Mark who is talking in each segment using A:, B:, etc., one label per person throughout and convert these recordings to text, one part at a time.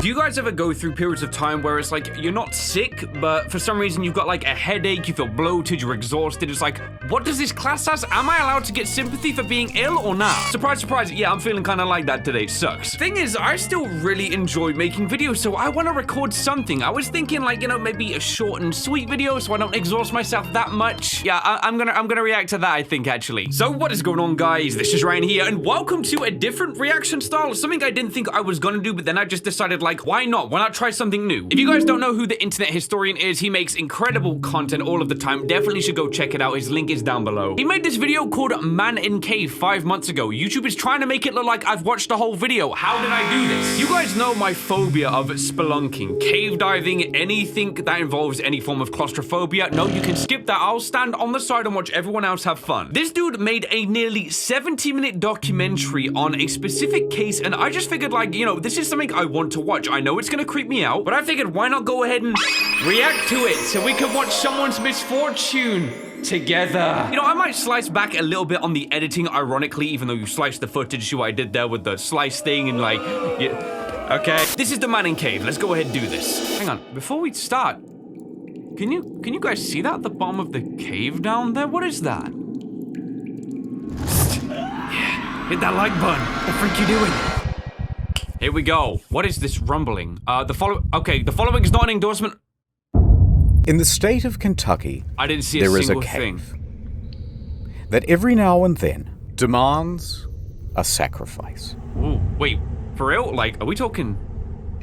A: Do you guys ever go through periods of time where it's like you're not sick, but for some reason you've got like a headache, you feel bloated, you're exhausted? It's like, what does this class as? Am I allowed to get sympathy for being ill or not? Surprise, surprise. Yeah, I'm feeling kind of like that today. It sucks. Thing is, I still really enjoy making videos, so I want to record something. I was thinking like, you know, maybe a short and sweet video so I don't exhaust myself that much. Yeah, I'm gonna react to that, I think, actually. So what is going on, guys? This is Ryan here, and welcome to a different reaction style. Something I didn't think I was gonna do, but then I just decided, like, why not? Why not try something new? If you guys don't know who the Internet Historian is, he makes incredible content all of the time. Definitely should go check it out. His link is down below. He made this video called Man in Cave 5 months ago. YouTube is trying to make it look like I've watched the whole video. How did I do this? You guys know my phobia of spelunking, cave diving, anything that involves any form of claustrophobia. No, you can skip that. I'll stand on the side and watch everyone else have fun. This dude made a nearly 70-minute documentary on a specific case, and I just figured, like, you know, this is something I want to watch. I know it's gonna creep me out, but I figured why not go ahead and react to it so we can watch someone's misfortune together. You know, I might slice back a little bit on the editing, ironically, even though you sliced the footage, see what I did there with the slice thing and like, yeah. Okay. This is the Man in Cave. Let's go ahead and do this. Hang on, before we start, can you guys see that at the bottom of the cave down there? What is that? Yeah, hit that like button. What the freak you doing? Here we go. What is this rumbling? The following is not an endorsement.
B: In the state of Kentucky,
A: I didn't see
B: there
A: a
B: is
A: single
B: a cave
A: thing
B: that every now and then demands a sacrifice.
A: Ooh, wait, for real? Like, are we talking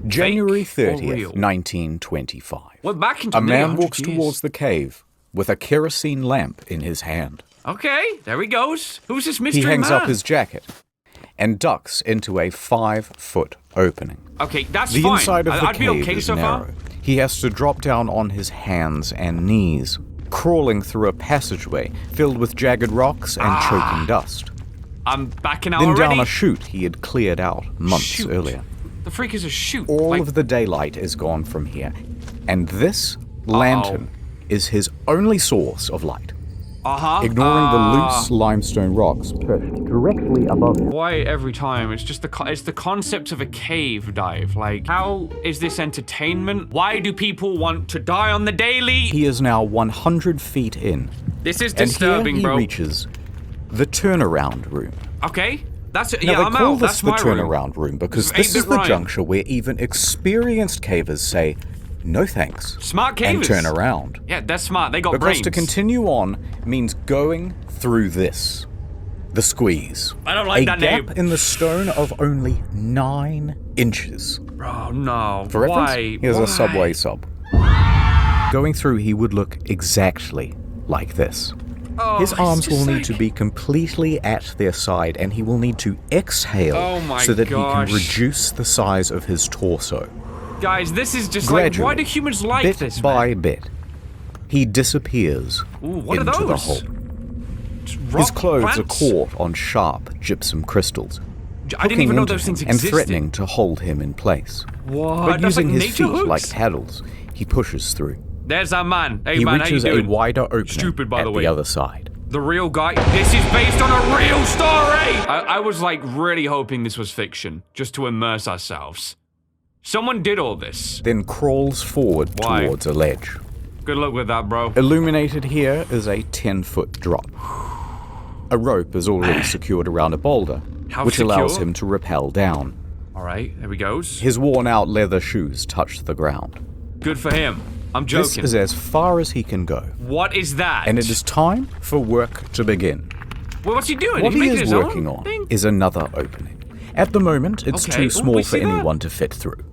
B: January
A: fake or
B: 30th,
A: real?
B: 1925.
A: We're back into
B: A man
A: 100
B: walks
A: years.
B: towards the cave with a kerosene lamp in his hand.
A: Okay, there he goes. Who's this
B: He
A: mystery
B: hangs
A: man?
B: up his jacket and ducks into a 5-foot opening.
A: Okay, that's
B: The
A: fine.
B: inside of the
A: I'd be
B: cave
A: okay
B: is
A: so
B: narrow.
A: far.
B: He has to drop down on his hands and knees, crawling through a passageway filled with jagged rocks and choking dust.
A: I'm backing out
B: Then
A: already.
B: down a chute he had cleared out months
A: Chute?
B: earlier.
A: The freak is a chute.
B: All
A: like,
B: of the daylight is gone from here, and this lantern is his only source of light. Ignoring the loose limestone rocks perched directly above him.
A: Why every time? It's just it's the concept of a cave dive. Like, how is this entertainment? Why do people want to die on the daily?
B: He is now 100 feet in.
A: This is
B: And
A: disturbing,
B: here he
A: bro.
B: reaches the turnaround room.
A: Okay, that's it.
B: Now
A: Yeah,
B: they
A: I'm
B: call
A: out.
B: this
A: That's
B: the
A: my room.
B: turnaround room because
A: This is
B: this is
A: 8-bit
B: the
A: Ryan.
B: juncture where even experienced cavers say, no thanks,
A: Smart
B: and
A: cavers.
B: turn around.
A: Yeah, they're smart. They got
B: Because
A: brains.
B: to continue on means going through this. The squeeze.
A: I don't like that
B: A gap
A: name.
B: in the stone of only 9 inches.
A: Oh no.
B: For reference,
A: Why?
B: here's
A: Why?
B: a subway sub. Going through, he would look exactly like this.
A: Oh,
B: His
A: it's
B: arms will
A: just
B: need
A: like-
B: to be completely at their side, and he will need to exhale
A: Oh my
B: so that he
A: gosh.
B: can reduce the size of his torso.
A: Guys, this is just
B: Gradually,
A: like, why do humans like
B: bit
A: this,
B: by
A: man?
B: bit, he disappears
A: Ooh, what
B: into
A: are
B: the
A: those?
B: hole.
A: Just
B: His
A: rock
B: clothes
A: plants?
B: are caught on sharp gypsum crystals,
A: I didn't
B: hooking
A: even know
B: into
A: those things
B: him
A: existed.
B: and threatening to hold him in place.
A: What?
B: But
A: That's
B: using
A: like
B: his
A: nature
B: feet
A: hooks?
B: like paddles, he pushes through.
A: There's our man. Hey
B: He
A: man, how you
B: reaches a
A: doing?
B: wider opening
A: Stupid, by
B: at
A: the way.
B: other side.
A: The real guy. This is based on a real story. I was like really hoping this was fiction, just to immerse ourselves. Someone did all this.
B: Then crawls forward
A: Why?
B: towards a ledge.
A: Good luck with that, bro.
B: Illuminated here is a 10-foot drop. A rope is already secured around a boulder,
A: How
B: which allows
A: secure?
B: him to rappel down.
A: All right, there he goes.
B: His worn-out leather shoes touch the ground.
A: Good for him. I'm
B: This
A: joking.
B: is as far as he can go,
A: What is that?
B: and it is time for work to begin.
A: Well, what's he doing?
B: What
A: he
B: he
A: making
B: is
A: his
B: working
A: own
B: on
A: thing?
B: is another opening. At the moment, it's
A: Okay.
B: too small
A: we
B: for
A: see that.
B: anyone to fit through.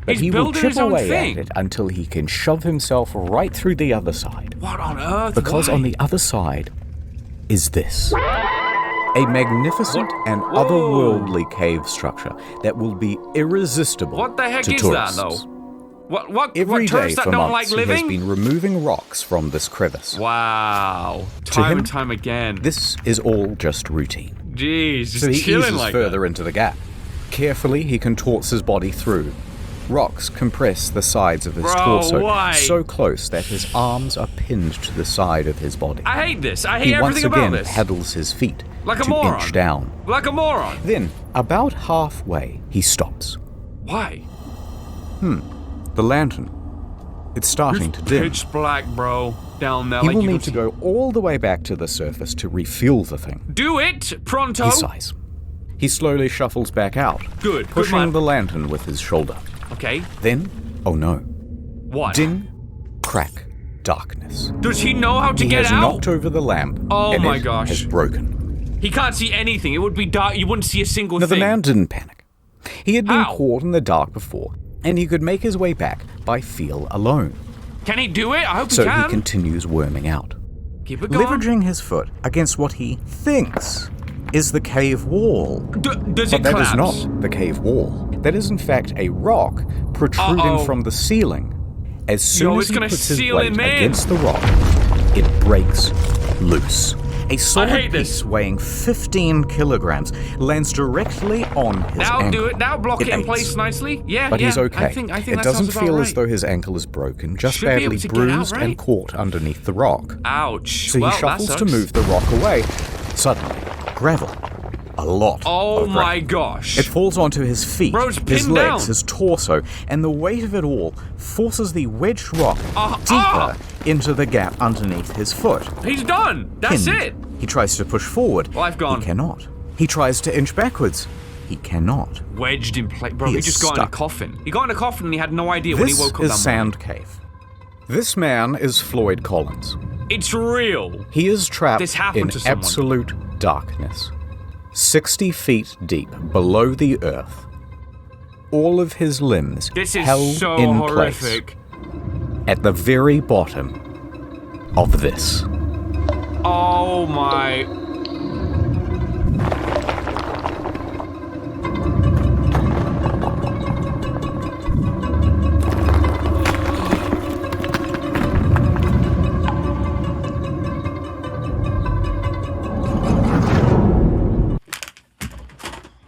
B: But
A: He's
B: he will
A: building
B: chip
A: his own
B: away
A: thing.
B: at it until he can shove himself right through the other side.
A: What on earth?
B: Because
A: Why?
B: on the other side is this. A magnificent and
A: Whoa.
B: otherworldly cave structure that will be irresistible
A: What the heck
B: to
A: is
B: tourists.
A: that, though? What
B: Every day
A: tourists that
B: for
A: don't
B: months
A: like
B: he has
A: living?
B: been removing rocks from this crevice.
A: Wow. Time
B: him,
A: and time again.
B: This is all just routine.
A: Jeez, just
B: So he
A: chilling
B: eases
A: like
B: further
A: that.
B: into the gap. Carefully, he contorts his body through. Rocks compress the sides of his
A: Bro,
B: torso
A: why?
B: so close that his arms are pinned to the side of his body.
A: I hate this. I hate
B: He once
A: everything
B: again
A: about this.
B: paddles his feet
A: Like a
B: to
A: moron.
B: inch down.
A: Like a moron.
B: Then, about halfway, he stops.
A: Why?
B: The lantern. It's starting to dim.
A: Pitch black, bro. Down there.
B: He
A: like
B: will
A: you
B: need to
A: can
B: go all the way back to the surface to refuel the thing.
A: do it, pronto.
B: He sighs. He slowly shuffles back out,
A: Good
B: pushing
A: man.
B: the lantern with his shoulder.
A: Okay.
B: Then, oh no,
A: What?
B: ding, crack, darkness.
A: Does he know how to
B: He
A: get
B: has
A: out?
B: knocked over the lamp,
A: Oh
B: and
A: my
B: it
A: gosh.
B: has broken.
A: He can't see anything. It would be dark. You wouldn't see a single
B: Now, the
A: thing.
B: man didn't panic. He had been
A: How?
B: caught in the dark before, and he could make his way back by feel alone.
A: Can he do it? I hope
B: So
A: he can.
B: he continues worming out,
A: Keep it going.
B: leveraging his foot against what he thinks is the cave wall.
A: Does
B: But
A: it
B: that
A: collapse?
B: is not the cave wall. That is in fact a rock protruding
A: Uh-oh.
B: from the ceiling. As soon
A: Yo,
B: as
A: it's
B: he
A: gonna
B: puts his
A: seal
B: weight
A: him in.
B: against the rock, it breaks loose. A solid
A: hate
B: piece
A: this.
B: weighing 15 kilograms lands directly on his
A: Now
B: ankle.
A: do it. Now block it in
B: aches.
A: place nicely. Yeah,
B: But
A: yeah.
B: he's okay.
A: I think
B: it
A: that
B: doesn't
A: sounds about
B: feel
A: right.
B: as though his ankle is broken, just
A: Should be able
B: badly
A: to get out,
B: bruised
A: right?
B: and caught underneath the rock.
A: Ouch.
B: So
A: well,
B: he shuffles
A: that
B: to
A: sucks.
B: move the rock away. Suddenly, gravel. A lot
A: Oh
B: of
A: my
B: gravel.
A: gosh.
B: It falls onto his feet,
A: Bro's
B: his
A: pinned
B: legs,
A: down.
B: his torso, and the weight of it all forces the wedged rock deeper
A: ah!
B: into the gap underneath his foot.
A: He's done. That's
B: Pinned.
A: it.
B: He tries to push forward.
A: Life gone.
B: He cannot. He tries to inch backwards. He cannot.
A: Wedged in place. Bro,
B: He
A: he
B: is
A: just got in a
B: stuck.
A: coffin. He got in a coffin and he had no idea when he
B: This
A: woke up
B: is
A: that
B: Sand Cave. This man is Floyd Collins.
A: morning. It's real.
B: He is trapped
A: This happened
B: in
A: to someone.
B: absolute darkness, 60 feet deep below the earth. All of his limbs
A: This is
B: held
A: so
B: in
A: horrific.
B: place at the very bottom of this.
A: Oh my.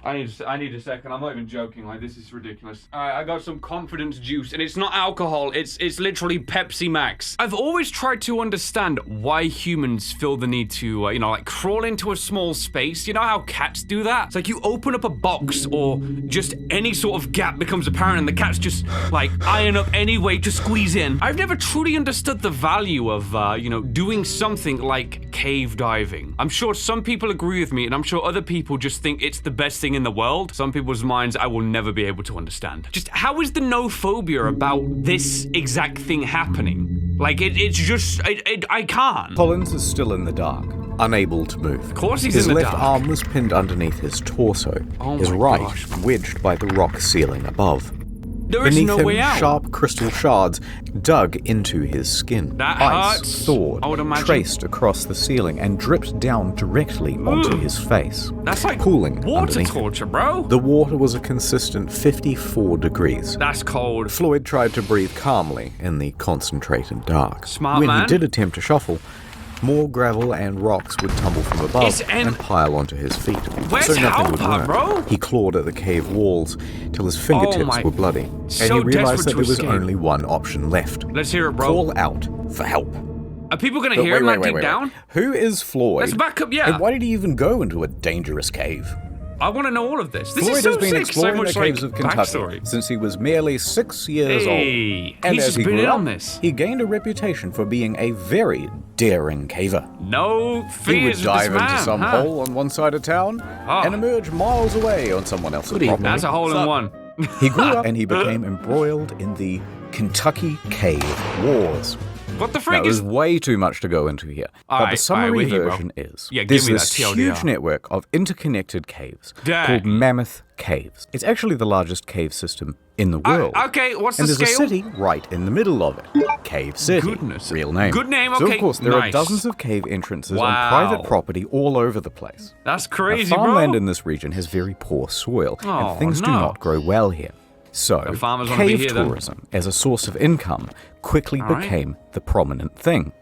A: I need a second. I'm not even joking. Like, this is ridiculous. All right, I got some confidence juice, and it's not alcohol. It's literally Pepsi Max. I've always tried to understand why humans feel the need to, like crawl into a small space. You know how cats do that? It's like you open up a box, or just any sort of gap becomes apparent, and the cats just like iron up any way to squeeze in. I've never truly understood the value of, doing something like cave diving. I'm sure some people agree with me, and I'm sure other people just think it's the best thing in the world. Some people's minds I will never be able to understand. Just how is the no phobia about this exact thing happening? Like, it's just, I can't.
B: Collins is still in the dark, unable to move. Of
A: course he's
B: his
A: in the
B: left
A: dark.
B: arm was pinned underneath his torso,
A: Oh
B: his
A: my
B: right
A: gosh.
B: wedged by the rock ceiling above.
A: There is
B: Beneath
A: no
B: him,
A: way out.
B: sharp crystal shards dug into his skin.
A: That
B: Ice
A: hurts,
B: thawed,
A: I would imagine.
B: traced across the ceiling, and dripped down directly onto his face.
A: That's like
B: cooling
A: water
B: underneath him.
A: torture, bro.
B: The water was a consistent 54 degrees.
A: That's cold.
B: Floyd tried to breathe calmly in the concentrated dark.
A: Smart
B: when
A: man.
B: he did attempt to shuffle, more gravel and rocks would tumble from above
A: It's an-
B: and pile onto his feet.
A: Where's
B: so nothing would
A: Halpar,
B: work.
A: bro?
B: He clawed at the cave walls till his fingertips
A: my-
B: were bloody,
A: So
B: and he realized
A: desperate
B: that
A: to
B: there was
A: escape.
B: only one option left.
A: Let's hear it, bro.
B: Call out for help.
A: Are people gonna
B: But
A: hear him like dig down?
B: Who is Floyd?
A: Let's back up, yeah.
B: And why did he even go into a dangerous cave?
A: I want to know all of this. This
B: Floyd
A: is so
B: has been
A: sick.
B: exploring
A: So much
B: the caves
A: like
B: of Kentucky
A: backstory.
B: since he was merely 6 years
A: Hey,
B: old. And
A: he's
B: as
A: just
B: he
A: been
B: grew
A: in
B: up,
A: on this.
B: he gained a reputation for being a very daring caver.
A: No
B: He would
A: fears with this
B: dive into
A: man,
B: some
A: huh?
B: hole on one side of town
A: Oh.
B: and emerge miles away on someone else's property.
A: That's a hole in one.
B: He grew up and he became embroiled in the Kentucky Cave Wars.
A: What the
B: Now,
A: freak
B: there's
A: is?
B: way too much to go into here, but the
A: Alright,
B: summary
A: we're here, bro.
B: version is
A: Yeah, give
B: there's
A: me
B: this
A: that TLDR.
B: huge network of interconnected caves
A: Dang.
B: called Mammoth Caves. It's actually the largest cave system in the world.
A: Okay, what's
B: and
A: the
B: there's
A: scale?
B: a city right in the middle of it. Cave City.
A: Goodness.
B: Real name.
A: Good name,
B: So
A: okay,
B: of course there are
A: nice.
B: dozens of cave entrances
A: Wow.
B: on private property all over the place.
A: That's
B: Now,
A: crazy,
B: farmland
A: bro.
B: in this region has very poor soil,
A: Oh,
B: and things do
A: no.
B: not grow well here. So,
A: The farmers wanna be
B: cave
A: here, then.
B: tourism as a source of income quickly
A: All right.
B: became the prominent thing.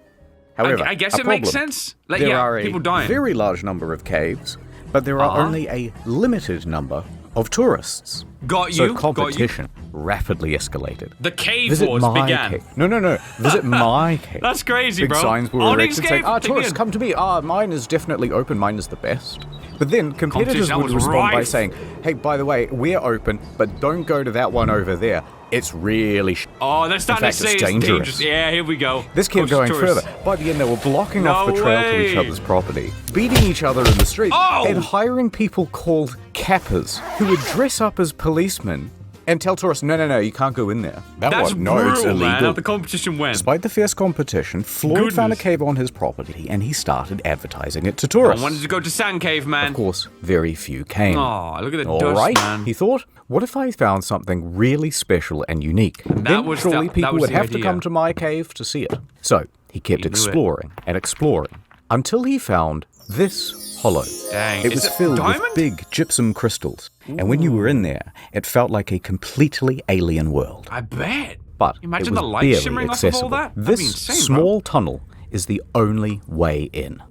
B: However,
A: I guess
B: a
A: it makes
B: problem.
A: sense. Like,
B: There
A: yeah,
B: are a
A: people dying.
B: very large number of caves, but there are only a limited number of tourists.
A: Got
B: So
A: you. Got you.
B: competition rapidly escalated.
A: The cave
B: Visit
A: wars
B: my
A: began.
B: cave. No. Visit my cave.
A: That's crazy,
B: Big
A: bro.
B: signs were
A: Onyx
B: erected saying,
A: cave? Dig
B: tourists,
A: in.
B: come to me. Mine is definitely open. Mine is the best. But then competitors
A: Competition
B: would
A: was
B: respond by
A: rife.
B: saying, hey, by the way, we're open, but don't go to that one over there. It's really
A: Oh, they're starting
B: In fact,
A: to say
B: it's
A: it's
B: dangerous.
A: dangerous. Yeah, here we go.
B: This kept
A: Close
B: going
A: tourists.
B: further. By the end, they were blocking off
A: No
B: the trail to each
A: way.
B: other's property, beating each other in the streets,
A: Oh!
B: and hiring people called cappers who would dress up as policemen and tell tourists, no, you can't go in there.
A: That's
B: it's
A: brutal, man.
B: illegal.
A: How the competition went.
B: Despite the fierce competition, Floyd found a
A: Goodness.
B: cave on his property and he started advertising it to
A: I
B: tourists.
A: wanted to go to Sand Cave, man.
B: Of course, very few came.
A: Oh, look at the
B: All
A: dust,
B: right,
A: man.
B: he thought, what if I found something really special and unique? Then
A: was
B: surely
A: that
B: people
A: was
B: would
A: the
B: have to
A: idea.
B: come to my cave to see it. So he kept
A: He knew it.
B: exploring and exploring until he found this hollow.
A: Dang.
B: It
A: Is
B: was
A: it
B: filled
A: diamond?
B: with big gypsum crystals. And when you were in there, it felt like a completely alien world.
A: I bet.
B: But
A: Imagine
B: it was
A: the light
B: barely
A: shimmering off of all
B: accessible.
A: that. That'd be
B: This
A: insane,
B: small tunnel is the only way in.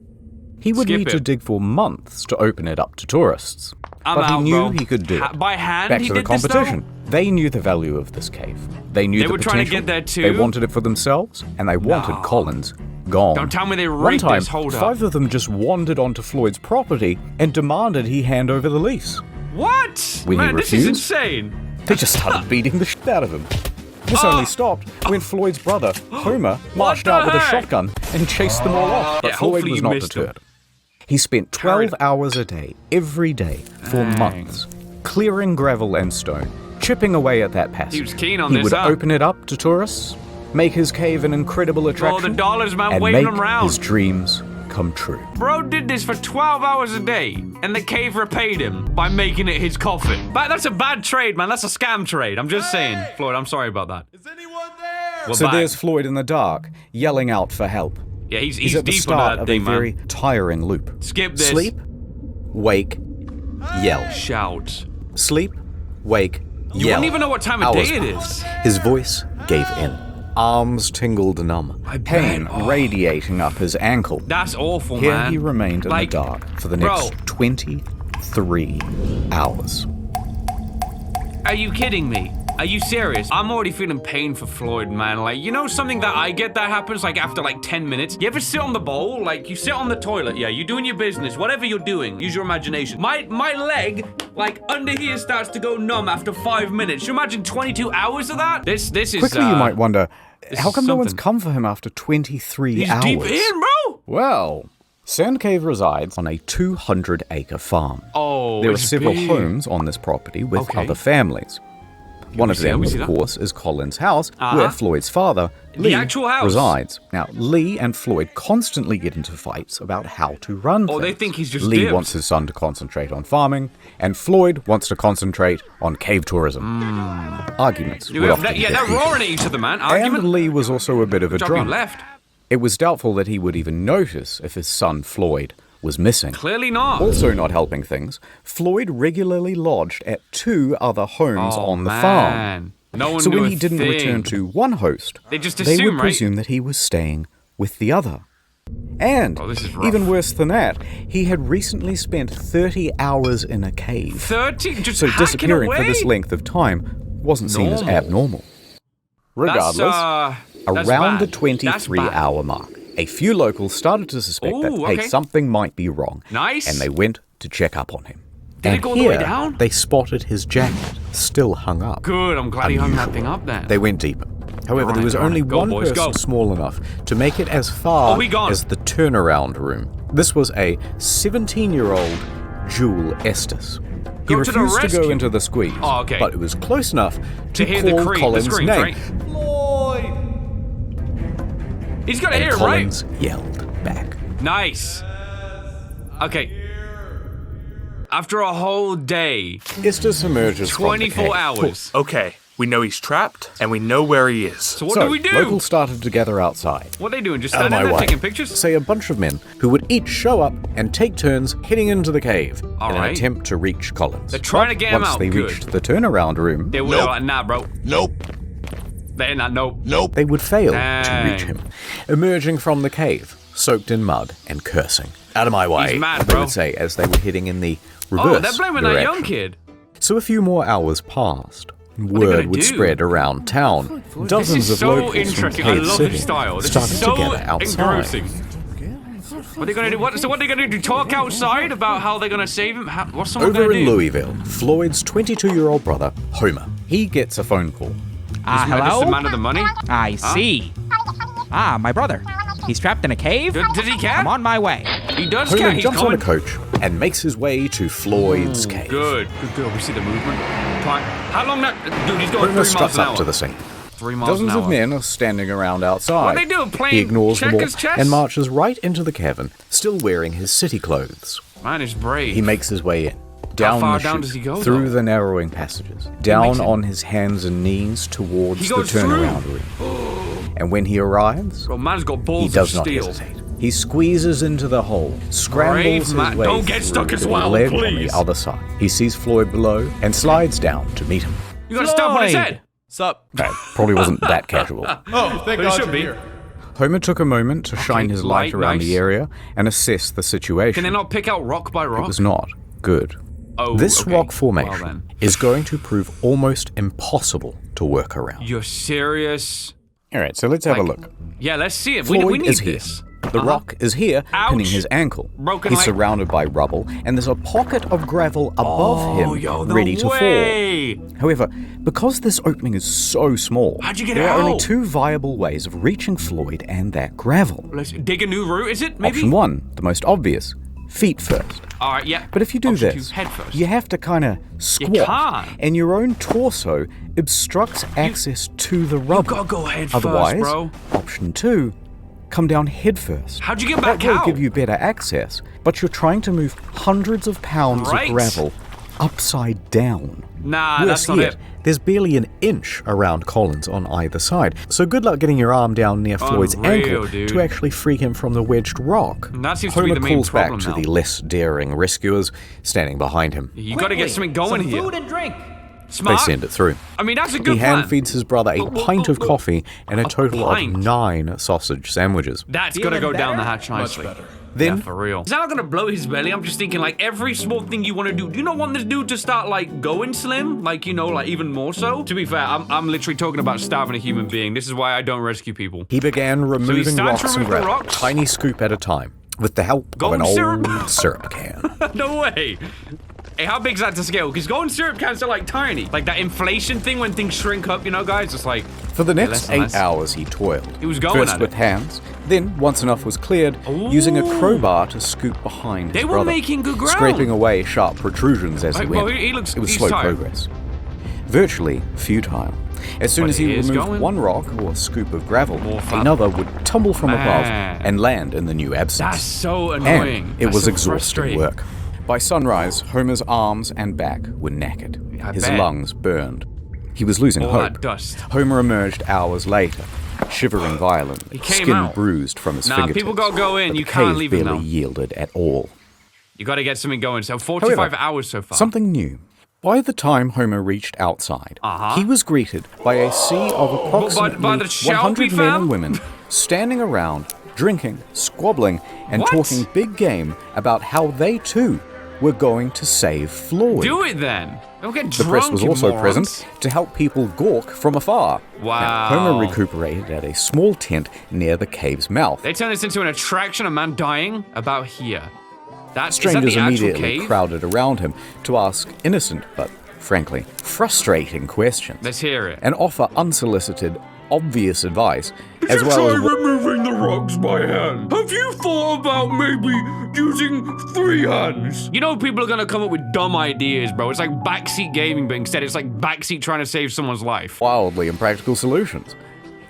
B: He would
A: Skip
B: need to
A: it.
B: dig for months to open it up to tourists.
A: I'm
B: but
A: out,
B: he knew
A: bro.
B: he could do it.
A: By hand,
B: Back
A: he
B: to the
A: did this, though?
B: competition. They knew the value of this cave. They knew
A: They
B: the
A: were trying to
B: potential.
A: get there too?
B: They wanted it for themselves, and they wanted Collins gone.
A: Don't tell me they
B: One
A: raped
B: time,
A: this. Hold up.
B: 5 of them just wandered onto Floyd's property and demanded he hand over the lease.
A: What?
B: When he
A: Man, this is
B: refused?
A: insane.
B: They just started beating the shit out of him. This only stopped when Floyd's brother, Homer, marched
A: the
B: out with a
A: heck?
B: shotgun and chased them all off. But
A: Yeah,
B: Floyd
A: hopefully
B: was
A: you
B: not
A: missed him.
B: deterred. He spent 12
A: Carried-
B: hours a day, every day, for months, clearing gravel and stone, chipping away at that passage.
A: He was keen on
B: He
A: this,
B: would
A: huh?
B: open it up to tourists, make his cave an incredible attraction,
A: the dollars, man,
B: and
A: waving
B: make
A: them around.
B: his dreams come true.
A: Bro did this for 12 hours a day, and the cave repaid him by making it his coffin. But that's a bad trade, man. That's a scam trade. I'm just saying. Floyd, I'm sorry about that.
C: Is anyone there?
A: We're
B: So
A: back.
B: there's Floyd in the dark, yelling out for help.
A: Yeah, he's
B: He's at the
A: deep
B: start
A: on that
B: of
A: thing,
B: a
A: man.
B: very tiring loop.
A: Skip this.
B: Sleep, wake, yell.
A: Shout.
B: Sleep, wake,
A: You
B: yell.
A: wouldn't even know what time of
B: Hours
A: day it
B: passed.
A: is.
B: His voice gave in. Arms tingled numb.
A: I bet.
B: Pain radiating up his ankle.
A: That's awful,
B: Here
A: man.
B: he remained in
A: Like,
B: the dark for the
A: bro.
B: next 23 hours.
A: Are you kidding me? Are you serious? I'm already feeling pain for Floyd, man. Like, you know something that I get that happens like after like 10 minutes? You ever sit on the bowl? Like, you sit on the toilet, yeah, you're doing your business, whatever you're doing, use your imagination. My leg, like, under here starts to go numb after 5 minutes. You imagine 22 hours of that? This is,
B: Quickly, you might wonder, how
A: is
B: come no one's
A: something.
B: come for him after 23
A: he's
B: hours?
A: deep in, bro!
B: Well, Sand Cave resides on a 200-acre farm.
A: Oh,
B: There are
A: it's
B: several
A: big.
B: homes on this property with
A: Okay.
B: other families. One of
A: see that?
B: them,
A: We see
B: of
A: that?
B: course, is Colin's house,
A: Uh-huh.
B: where Floyd's father, Lee,
A: actual house.
B: resides. Now, Lee and Floyd constantly get into fights about how to run
A: Oh,
B: things.
A: they think he's just
B: Lee
A: dibs.
B: wants his son to concentrate on farming, and Floyd wants to concentrate on cave tourism. Arguments would often
A: Yeah,
B: get
A: they're
B: heated.
A: roaring at each other, man.
B: And
A: Argument.
B: Lee was also a bit of a
A: Job you
B: drunk.
A: left.
B: It was doubtful that he would even notice if his son, Floyd, was missing.
A: Clearly not.
B: Also not helping things, Floyd regularly lodged at 2 other homes
A: Oh,
B: on the farm.
A: man. No one
B: So
A: knew
B: when
A: a
B: he didn't
A: thing.
B: return to one host,
A: They just
B: would
A: assume, right?
B: presume that he was staying with the other. And,
A: Oh, this is rough.
B: even worse than that, he had recently spent 30 hours in a cave.
A: 30? Just
B: So
A: hacking
B: disappearing
A: away?
B: for this length of time wasn't seen as
A: Normal.
B: abnormal. Regardless,
A: That's
B: around the
A: bad.
B: 23-hour mark, a few locals started to suspect that,
A: Ooh,
B: hey,
A: okay.
B: something might be wrong.
A: Nice.
B: And they went to check up on him.
A: Did it
B: and
A: go all the
B: here,
A: way down?
B: they spotted his jacket, still hung up.
A: Good, I'm glad he hung that
B: Unusual.
A: thing up then.
B: They went deeper. However,
A: Alright,
B: there was only
A: alright. Go,
B: one
A: boys,
B: person
A: go.
B: small enough to make it as far
A: Oh, he gone.
B: as the turnaround room. This was a 17-year-old Jewel Estes. He
A: Go to the
B: refused to go
A: rescue.
B: into the squeeze,
A: Oh, okay.
B: but it was close enough to
A: hear
B: call
A: the
B: Collins'
A: screams,
B: name.
A: right?
C: Floyd!
A: He's got to
B: And
A: hear it,
B: Collins
A: right?
B: yelled back.
A: Nice. Okay. After a whole day,
B: Estes emerges from the
A: 24
B: cave.
A: hours.
C: Okay, we know he's trapped, and we know where he is.
A: So what
B: So,
A: do we do?
B: locals started to gather outside.
A: What are they doing? Just
B: Out of
A: standing
B: my
A: there
B: way.
A: taking pictures?
B: Say a bunch of men who would each show up and take turns heading into the cave in an
A: Alright.
B: attempt to reach Collins.
A: They're trying
B: But
A: to get him
B: once
A: out,
B: they
A: good.
B: reached the turnaround room,
A: They were like, nah, bro.
D: Nope.
A: They're not, nope.
D: Nope.
B: they would fail to
A: Dang.
B: reach him, emerging from the cave, soaked in mud and cursing. Out of my way,
A: He's mad,
B: they
A: bro.
B: would say as they were heading in the reverse
A: Oh, they're blaming that
B: direction.
A: young kid.
B: So a few more hours passed.
A: they
B: Word
A: gonna
B: would
A: do?
B: spread around town. Dozens
A: This is
B: of
A: so
B: locals
A: interesting.
B: from
A: I
B: Cave
A: love
B: City
A: this style. This
B: started
A: is so
B: to gather outside.
A: engrossing. What are they gonna do? What are they gonna do? Talk outside about how they're gonna save him? What's someone
B: Over
A: gonna
B: in
A: do?
B: Louisville, Floyd's 22-year-old brother, Homer, he gets a phone call.
A: This
D: hello?
A: the man of the money?
D: I see. My brother. He's trapped in a cave?
A: Does he care?
D: I'm on my way.
A: He does
B: Homer
A: care. He's
B: jumps on a
A: coming.
B: coach and makes his way to Floyd's cave.
A: Good. We see the movement. Fine. How long that? Dude, he's going 3
B: Homer
A: miles
B: struts
A: an
B: up
A: hour.
B: to the scene.
A: 3 miles
B: Dozens
A: an hour.
B: of men are standing around outside.
A: What are they doing, playing
B: He ignores them all
A: checkers chess?
B: and marches right into the cavern, still wearing his city clothes.
A: Man is brave.
B: He makes his way in, down
A: far
B: the
A: down
B: chute,
A: does he go,
B: through
A: though?
B: the narrowing passages, down
A: makes it-
B: on his hands and knees towards
A: He
B: the
A: goes
B: turnaround
A: through.
B: room. And when he arrives,
A: Bro, man's got balls
B: he does
A: of
B: not
A: steel.
B: hesitate. He squeezes into the hole, scrambles
A: Brave
B: his
A: man.
B: way
A: Don't get
B: through
A: stuck as
B: to
A: well,
B: the ledge on
A: please.
B: the other side. He sees Floyd below and slides down to meet him.
A: You gotta stop on his
D: Floyd.
A: head.
C: Sup?
B: That probably wasn't that casual.
C: Oh, thank
A: But it
C: God
A: should
C: you're
A: be.
C: here.
B: Homer took a moment to shine his light around
A: nice.
B: the area and assess the situation.
A: Can they not pick out rock by
B: It
A: rock?
B: was not good.
A: Oh,
B: This
A: okay.
B: rock formation
A: Well, then.
B: is going to prove almost impossible to work around.
A: You're serious?
B: All right, so let's have a
A: Like,
B: look.
A: Yeah, let's see it.
B: Floyd
A: We need
B: is here.
A: this.
B: The rock is here, pinning
A: Ouch.
B: his ankle.
A: Broken
B: He's
A: leg.
B: surrounded by rubble, and there's a pocket of gravel above him,
A: Yo, no
B: ready to
A: way.
B: fall. However, because this opening is so small,
A: How'd you get
B: there are only
A: out?
B: 2 viable ways of reaching Floyd and that gravel.
A: Let's dig a new route, is it? Maybe?
B: Option 1, the most obvious, feet first.
A: All right, yeah.
B: But if you do
A: Option
B: this,
A: 2, head first.
B: you have to kind of squat,
A: can't.
B: and your own torso obstructs access to the rubble.
A: gotta go head first,
B: Otherwise,
A: bro.
B: option 2, come down head first.
A: How'd you get back
B: That will
A: out?
B: give you better access, but you're trying to move hundreds of pounds
A: Right.
B: of gravel upside down.
A: Nah,
B: Worse
A: that's not
B: yet,
A: it.
B: there's barely an inch around Collins on either side, so good luck getting your arm down near Floyd's
A: Unreal,
B: ankle
A: dude.
B: to actually free him from the wedged rock.
A: And that seems to be
B: Homer
A: the main
B: calls back
A: problem
B: to
A: now.
B: the less daring rescuers standing behind him.
A: You gotta get something going
D: some
A: here.
D: food and drink.
B: They
A: Smart.
B: send it through.
A: I mean, that's a
B: He
A: good plan.
B: hand feeds his brother a pint of coffee and a total of
A: pint?
B: 9 sausage sandwiches.
A: That's
D: Feeling
A: gotta go down the
D: better?
A: hatch nicely.
C: Much better.
B: Then
A: Yeah, for real. Is that not gonna blow his belly? I'm just thinking, like, every small thing you want to do. Do you not want this dude to start, like, going slim? Like, you know, like, even more so? To be fair, I'm literally talking about starving a human being. This is why I don't rescue people.
B: he began removing
A: starts to
B: rocks and
A: remove the
B: gravel,
A: rocks?
B: tiny scoop at a time, with the help of
A: Golden
B: an old
A: syrup?
B: syrup can.
A: No way. Hey, how big's that to scale? Because golden syrup cans are, like, tiny. Like, that inflation thing when things shrink up, you know, guys? It's like...
B: For the next
A: less and
B: 8
A: less.
B: hours, he toiled.
A: He was going
B: First
A: at
B: with
A: it.
B: hands, then, once enough was cleared, using a crowbar to scoop behind
A: They
B: his
A: were
B: brother,
A: making good ground.
B: scraping away sharp protrusions as he
A: Right, well,
B: went.
A: he looks-
B: it was
A: he's
B: slow
A: tired.
B: progress. Virtually futile. As soon
A: But
B: as
A: he
B: he
A: is
B: removed
A: going.
B: one rock or scoop of gravel,
A: More fun.
B: another would tumble from above
A: Man.
B: and land in the new absence.
A: That's so annoying.
B: And it
A: That's
B: was
A: so
B: exhausting
A: frustrating.
B: work. By sunrise, Homer's arms and back were knackered.
A: I
B: His
A: bet.
B: lungs burned. He was losing
A: All
B: hope.
A: that dust.
B: Homer emerged hours later, shivering violently,
A: He came
B: skin
A: out.
B: bruised from his
A: Nah,
B: fingertips.
A: people gotta go in.
B: But
A: You
B: the
A: can't
B: cave
A: leave him
B: barely
A: now.
B: yielded at all.
A: You gotta get something going. So 45
B: However,
A: hours so far.
B: Something new. By the time Homer reached outside, he was greeted by a sea of approximately
A: by the
B: 100
A: Shelby
B: men
A: fam?
B: and women standing around, drinking, squabbling, and
A: What?
B: talking big game about how they too were going to save Floyd.
A: Do it then. Don't get
B: The
A: drunk,
B: press was
A: you
B: also
A: morons.
B: present to help people gawk from afar.
A: Wow.
B: Now, Homer recuperated at a small tent near the cave's mouth.
A: They turned this into an attraction, a man dying about here. Is
B: Strangers
A: that the actual
B: immediately
A: cave?
B: crowded around him to ask innocent but, frankly, frustrating questions.
A: Let's hear it.
B: And offer unsolicited, obvious advice, as well as
A: removing the rocks by hand? Have you thought about maybe using 3 hands? You know people are gonna come up with dumb ideas, bro. It's like backseat gaming, but instead it's like backseat trying to save someone's life.
B: wildly impractical solutions.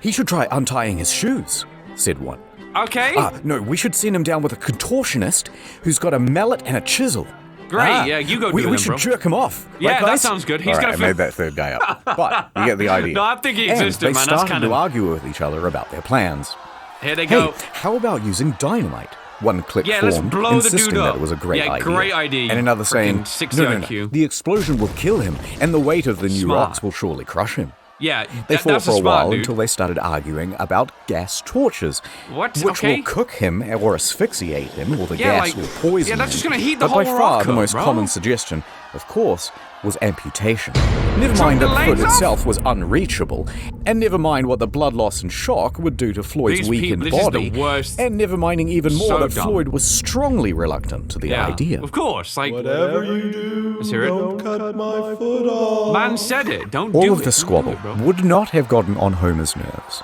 B: He should try untying his shoes, said one.
A: Okay.
B: No, we should send him down with a contortionist who's got a mallet and a chisel.
A: Great, yeah, you go do
B: we,
A: it
B: we
A: then,
B: should
A: bro.
B: jerk him off.
A: Yeah,
B: right,
A: that
B: guys?
A: sounds good. He's
B: All
A: gonna
B: right, I
A: feel-
B: made that third guy up. But you get the idea.
A: No, I think he
B: And
A: existed,
B: they
A: man. That's
B: started
A: kind
B: to
A: of...
B: argue with each other about their plans.
A: Here they
B: Hey,
A: go.
B: how about using dynamite? One clip
A: Yeah, let's
B: formed,
A: blow the
B: insisting
A: dude
B: that
A: up.
B: it was a great
A: Yeah,
B: idea.
A: great idea, you
B: And another saying,
A: freaking 60
B: no,
A: IQ.
B: the explosion will kill him, and the weight of the new
A: Smart.
B: rocks will surely crush him.
A: Yeah,
B: They fought
A: that's
B: for a
A: smart,
B: while
A: dude.
B: until they started arguing about gas torches.
A: What?
B: Which
A: Okay.
B: will cook him or asphyxiate him, or the
A: Yeah,
B: gas
A: like-
B: will poison
A: yeah, that's
B: him.
A: just gonna heat the
B: But by
A: whole
B: far
A: rock
B: the
A: up,
B: most
A: bro.
B: common suggestion, of course, was amputation. Never mind that the foot itself was unreachable, and never mind what the blood loss and shock would do to Floyd's weakened body, and never minding even more that Floyd was strongly reluctant to the idea.
A: Of course, like,
C: Whatever you do, don't cut my foot off.
A: Man said it, don't do it.
B: All of the squabble would not have gotten on Homer's nerves,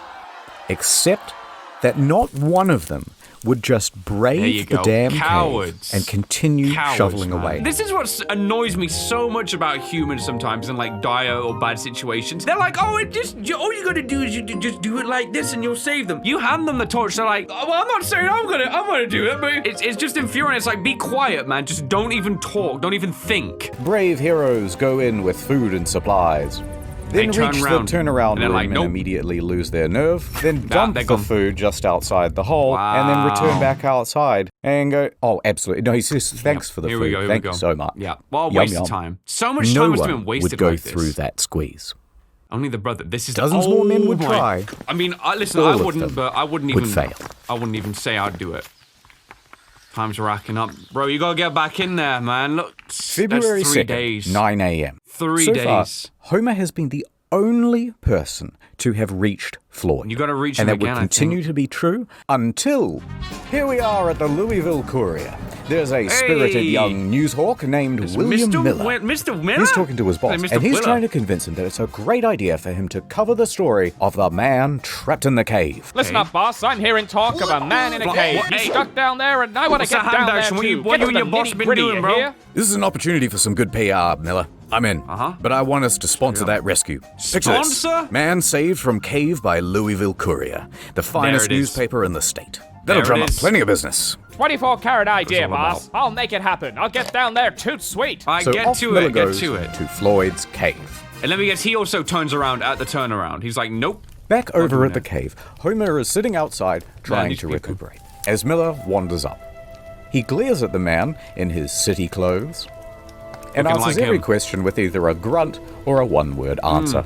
B: except that not one of them would just brave the damn cave and continue shoveling away.
A: This is what annoys me so much about humans sometimes in like dire or bad situations. They're like, oh, all you gotta do is you just do it like this and you'll save them. You hand them the torch, they're like, oh, well, I'm not saying I'm gonna do it, but it's just infuriating. It's like, be quiet, man. Just don't even talk. Don't even think.
B: Brave heroes go in with food and supplies. Then reach the turnaround room and immediately lose their nerve, then dump the food just outside the hole, and then return back outside and go, oh, absolutely. No, he says, thanks for the food. Thank you so much.
A: Yeah, well, waste of time. So much time must have been wasted
B: would go through that squeeze.
A: Only the brother. This is
B: dozens more men would try.
A: I mean, listen, I wouldn't, but I wouldn't even
B: fail.
A: I wouldn't even say I'd do it. Time's racking up. Bro, you gotta get back in there, man. Look,
B: February
A: that's 3
B: 2nd,
A: days.
B: 9 a.m.
A: 3
B: so
A: days.
B: Far, Homer has been the only person to have reached Floyd.
A: You gotta reach him
B: again,
A: and
B: that would continue to be true until here we are at the Louisville Courier. There's a spirited young newshawk named William Miller.
A: Mr. Miller?
B: He's talking to his boss, and he's trying to convince him that it's a great idea for him to cover the story of the man trapped in the cave.
E: Listen up, boss. I'm hearing talk of a man in a cave. He's stuck down there, and I want to get down there too.
A: What you and your boss been doing, bro?
B: This is an opportunity for some good PR, Miller. I'm in. But I want us to sponsor that rescue.
A: Sponsor?
B: Man saved from cave by Louisville Courier, the finest newspaper in the state. That'll drum up plenty of business.
E: 24-carat idea, boss. I'll make it happen. I'll get down there toot sweet.
B: So
A: get to it, get to it.
B: To Floyd's cave.
A: And let me guess, he also turns around at the turnaround. He's like, nope.
B: Back over at the cave, Homer is sitting outside trying to recuperate. As Miller wanders up, he glares at the man in his city clothes and answers every question with either a grunt or a one-word answer.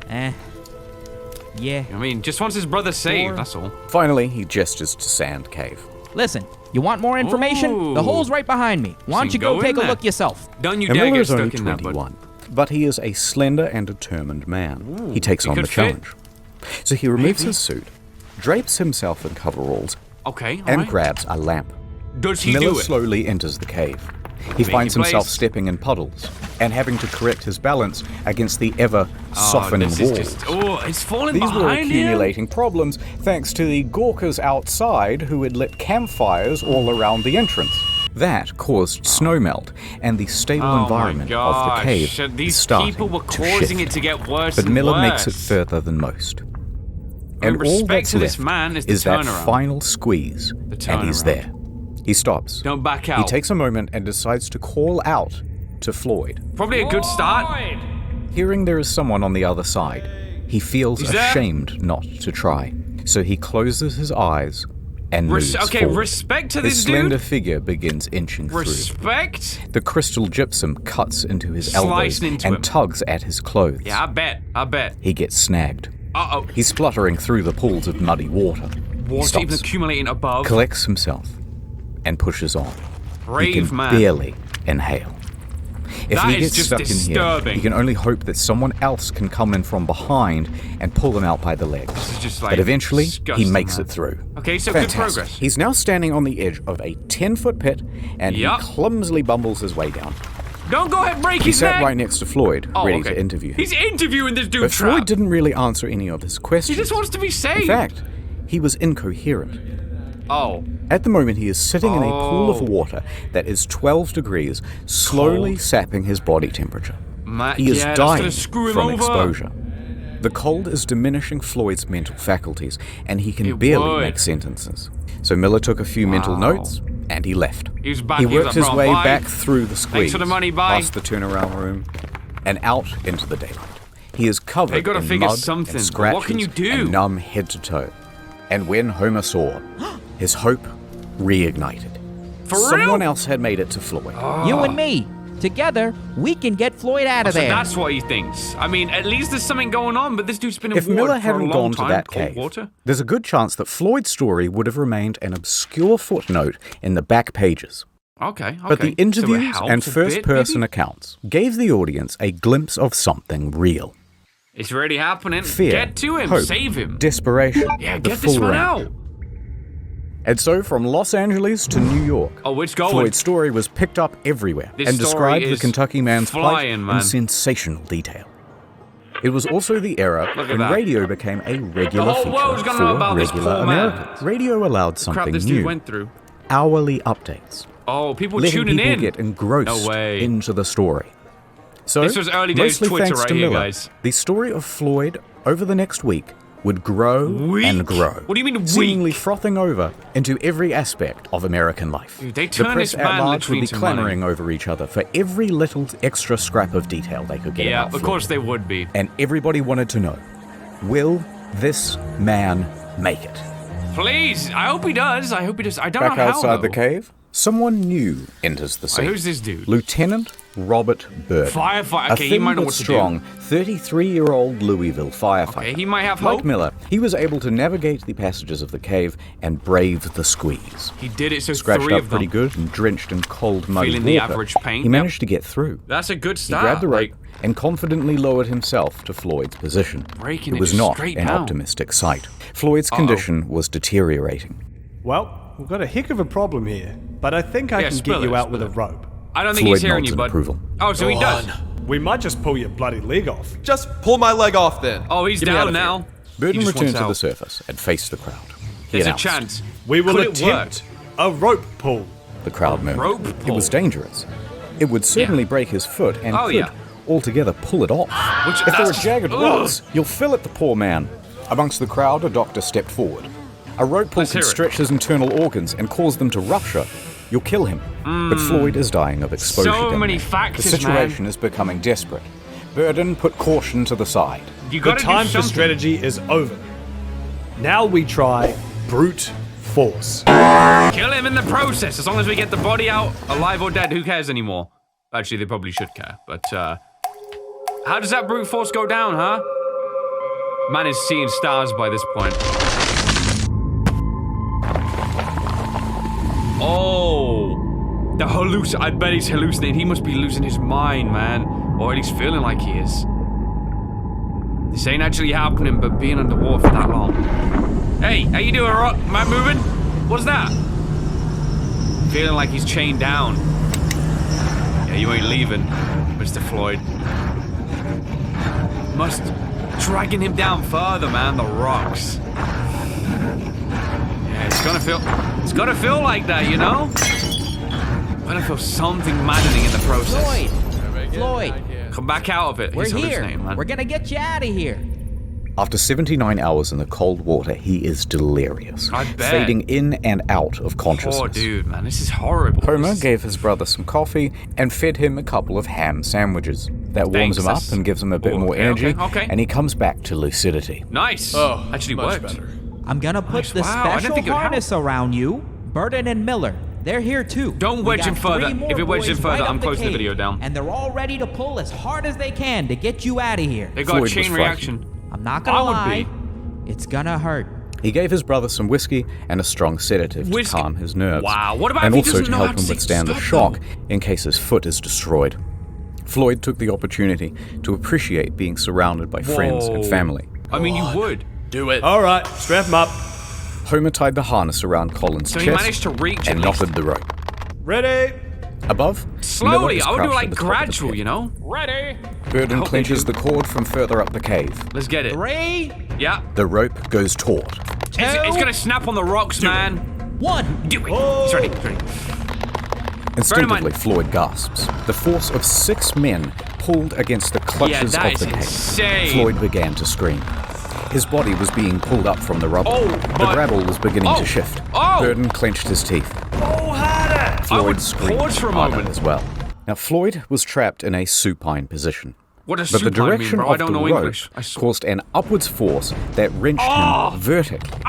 D: Yeah.
A: I mean, just wants his brother saved, that's all.
B: Finally, he gestures to Sand Cave.
D: Listen, you want more information?
A: Ooh.
D: The hole's right behind me. Why don't you go take a look yourself?
A: Don't you
B: And
A: dare
B: Miller
A: get
B: is
A: stuck
B: only
A: in that,
B: 21, but he is a slender and determined man. He takes on the challenge. So he removes his suit, drapes himself in coveralls, and grabs a lamp.
A: Does he
B: Miller
A: do it?
B: slowly enters the cave. He finds himself stepping in puddles and having to correct his balance against the ever-softening walls.
A: It's falling
B: These were
A: behind
B: accumulating problems thanks to the gawkers outside who had lit campfires all around the entrance. That caused snowmelt, and the stable environment of the cave
A: These
B: starting
A: people were
B: to
A: causing
B: shift.
A: it to get worse
B: But
A: and
B: Miller
A: worse.
B: makes it further than most. And all
A: respect
B: that's
A: to this
B: left
A: man is the
B: is that
A: turnaround.
B: final squeeze, and he's there. He stops.
A: Don't back out.
B: He takes a moment and decides to call out to Floyd.
A: Probably a good start.
B: Hearing there is someone on the other side, he feels ashamed not to try. So he closes his eyes and moves forward.
A: Respect to
B: His
A: this
B: slender
A: dude.
B: figure begins inching
A: Respect?
B: through. The crystal gypsum cuts into his elbows
A: Slicing into
B: and
A: him.
B: tugs at his clothes.
A: Yeah, I bet.
B: He gets snagged.
A: Uh-oh.
B: He's spluttering through the pools of muddy water. He
A: Water even
B: stops,
A: accumulating above.
B: collects himself, and pushes on.
A: Brave
B: he can
A: man.
B: barely inhale. If
A: That
B: he
A: is
B: gets
A: just
B: stuck in here,
A: disturbing.
B: he can only hope that someone else can come in from behind and pull him out by the legs.
A: This is just, like,
B: but eventually, he
A: disgusting,
B: makes
A: man.
B: it through.
A: Okay, so
B: Fantastic.
A: good progress.
B: He's now standing on the edge of a 10-foot pit, and he clumsily bumbles his way down.
A: Don't go ahead and break
B: He
A: his neck.
B: sat right next to Floyd, ready to interview him.
A: He's interviewing this dude.
B: But Floyd didn't really answer any of his questions.
A: He just wants to be saved.
B: In fact, he was incoherent.
A: Oh.
B: At the moment, he is sitting in a pool of water that is 12 degrees, slowly sapping his body temperature. He is dying from exposure. The cold is diminishing Floyd's mental faculties, and he can barely make sentences. So Miller took a few mental notes, and he left. He worked his way back through the squeeze,
A: Thanks for the money, bye.
B: past the turnaround room, and out into the daylight. He is covered in mud and scratches
A: what can you do?
B: and numb head to toe. And when Homer saw, his hope reignited. Someone else had made it to Floyd.
D: You and me. Together, we can get Floyd out of
A: So
D: there.
A: that's what he thinks. I mean, at least there's something going on, but this dude's been in
B: If
A: water
B: Miller
A: for a
B: hadn't
A: long
B: gone
A: time,
B: to that
A: cold
B: cave,
A: water.
B: there's a good chance that Floyd's story would have remained an obscure footnote in the back pages
A: Okay.
B: But the interviews
A: So it
B: and
A: helps a
B: first-person
A: bit, maybe?
B: accounts gave the audience a glimpse of something real.
A: It's already happening.
B: Fear,
A: Get to him.
B: hope,
A: Save him.
B: desperation,
A: Yeah,
B: the
A: get this
B: full
A: one
B: round.
A: out.
B: And so from Los Angeles to New York,
A: Oh, it's going.
B: Floyd's story was picked up everywhere
A: This
B: and
A: story
B: described the
A: is
B: Kentucky man's plight
A: flying, man.
B: in sensational detail. It was also the era
A: Look at
B: when
A: that.
B: radio became a regular
A: The whole
B: feature
A: world's gonna know
B: for
A: about this
B: regular
A: poor man.
B: Americans. Radio allowed
A: Crap
B: something
A: this dude
B: new,
A: went through.
B: hourly updates,
A: Oh, people
B: letting
A: tuning
B: people
A: in.
B: get engrossed
A: No way.
B: into the story. So,
A: This was early days
B: mostly
A: Twitter
B: thanks
A: right
B: to
A: here,
B: Miller,
A: guys.
B: the story of Floyd over the next week would grow and grow.
A: What do you mean
B: seemingly
A: weak?
B: frothing over into every aspect of American life.
A: Dude, they
B: the
A: turn
B: press
A: this
B: at
A: man
B: large would
A: literally
B: be
A: into money.
B: clamoring over each other for every little extra scrap of detail they could get
A: Yeah,
B: about
A: of
B: Floyd.
A: course they would be.
B: And everybody wanted to know, will this man make it?
A: Please, I hope he does. I don't
B: Back
A: know how.
B: outside the
A: though.
B: cave, someone new enters the scene.
A: Who's this dude?
B: Lieutenant Robert Bird.
A: Firefighter. Okay,
B: a
A: he might know
B: thin
A: what
B: but
A: to
B: strong 33-year-old Louisville firefighter.
A: Okay, he might have
B: Like
A: hope.
B: Miller, he was able to navigate the passages of the cave and brave the squeeze.
A: He did it. So
B: Scratched
A: 3
B: up
A: of them.
B: pretty good and drenched in cold muddy
A: Feeling the
B: water,
A: average pain,
B: he
A: yep.
B: managed to get through.
A: That's a good
B: He
A: start.
B: grabbed the rope
A: Like,
B: and confidently lowered himself to Floyd's position.
A: Breaking
B: it
A: it
B: was
A: just
B: not
A: straight
B: an
A: down.
B: optimistic sight. Floyd's condition was deteriorating.
C: Well, we've got a heck of a problem here, but I think I
A: Yeah,
C: can
A: spill
C: get you
A: it,
C: out with a
A: spill
C: rope.
A: I don't think
B: Floyd
A: he's hearing
B: nods
A: you,
B: in
A: bud.
B: approval.
A: Oh, so he
F: Go
A: does.
F: on.
C: We might just pull your bloody leg off.
F: Just pull my leg off then.
A: Oh, he's
F: Get me out
A: down
F: of here.
A: now.
B: Burden
A: He just
B: returned
A: wants
B: to the
A: out.
B: surface and faced the crowd. He
A: There's a
B: announced,
A: chance.
C: We will
A: Could it
C: attempt a rope pull.
B: The crowd murmured.
A: rope
B: It was
A: pull.
B: dangerous. It would certainly break his foot and
A: Oh,
B: could
A: yeah.
B: altogether pull it off.
A: Which-
B: If there are
A: that's-
B: jagged
A: ugh.
B: rocks, you'll fill it, the poor man. Amongst the crowd, a doctor stepped forward. A rope pull
A: Let's
B: can
A: hear it.
B: stretch his internal organs and cause them to rupture. You'll kill him. But Floyd is dying of exposure.
A: So
B: damage.
A: many factors,
B: The situation is becoming desperate. Burden put caution to the side.
A: You
C: The
A: gotta
C: time
A: do
C: for
A: something.
C: strategy is over. Now we try brute force.
A: Kill him in the process. As long as we get the body out, alive or dead, who cares anymore? Actually, they probably should care. But, how does that brute force go down, huh? Man is seeing stars by this point. Oh. I bet he's hallucinating. He must be losing his mind, man. Or at least feeling like he is. This ain't actually happening, but being underwater for that long. Hey, how you doing, Rock? Am I moving? What's that? Feeling like he's chained down. Yeah, you ain't leaving, Mr. Floyd. Must dragging him down further, man. The rocks. Yeah, it's gotta feel like that, you know? Gonna feel something maddening in the process.
D: Floyd,
A: Come back out of it.
D: we're
A: He's
D: here.
A: hallucinating, man.
D: We're gonna get you out of here.
B: After 79 hours in the cold water, he is delirious,
A: I bet.
B: fading in and out of consciousness.
A: Poor dude, man. This is horrible.
B: Homer
A: This is-
B: gave his brother some coffee and fed him a couple of ham sandwiches. That warms
A: Thanks,
B: him up
A: that's-
B: and gives him a bit
A: Oh,
B: more
A: okay,
B: energy,
A: okay.
B: and he comes back to lucidity.
A: Nice.
F: Oh,
A: Actually
F: much
A: worked.
F: better.
D: I'm gonna put
A: Nice.
D: the
A: Wow, I didn't
D: special
A: think it would
D: harness around you. Burden and Miller, they're here too.
A: Don't
D: We
A: wedge
D: got
A: him further.
D: 3 more
A: If it wedges him
D: boys
A: further,
D: right
A: I'm
D: up
A: closing the
D: cave,
A: video down.
D: And they're all ready to pull as hard as they can to get you out of here.
A: They got
B: Floyd
A: a
B: was
A: chain
B: frightened.
A: reaction.
D: I'm not
A: I
D: gonna
A: would
D: lie.
A: be.
D: It's gonna hurt.
B: He gave his brother some whiskey and a strong sedative
A: Whiskey?
B: to calm his nerves.
A: Wow, what about
B: and
A: if he
B: also
A: doesn't
B: to
A: know
B: help
A: how
B: him
A: to
B: withstand the
A: stop
B: shock
A: them?
B: in case his foot is destroyed. Floyd took the opportunity to appreciate being surrounded by friends and
A: Whoa.
B: family.
A: I mean, you would.
F: Do it.
C: All right, strap him up.
B: Homer tied the harness around Colin's
A: So he
B: chest
A: managed to reach
B: and
A: at least.
B: knotted the rope.
C: Ready?
B: Above, Miller
A: Slowly.
B: is
A: I would do
B: crouched
A: like
B: at the top of the
A: gradual,
B: pit.
A: you know?
E: Ready?
B: Burden
A: hope they
B: clenches
A: do.
B: the cord from further up the cave.
A: Let's get it.
D: 3,
A: Yeah.
B: The rope goes taut.
A: It's gonna snap on the rocks, man.
D: 1.
A: Do it. He's ready. He's ready.
B: Instinctively, Floyd gasps. The force of 6 men pulled against the clutches
A: that
B: of
A: is
B: the cave.
A: insane.
B: Floyd began to scream. His body was being pulled up from the rubble.
A: Oh,
B: the
A: but-
B: gravel was beginning
A: Oh,
B: to shift.
A: oh.
B: Burden clenched his teeth.
A: I
B: Floyd
A: would
B: screamed
A: pause for a
B: harder
A: moment.
B: as well. Now, Floyd was trapped in a supine position.
A: What does
B: But the
A: supine mean,
B: direction
A: bro? I
B: of
A: don't
B: the
A: know
B: rope
A: English. I swear.
B: caused an upwards force that wrenched him vertically.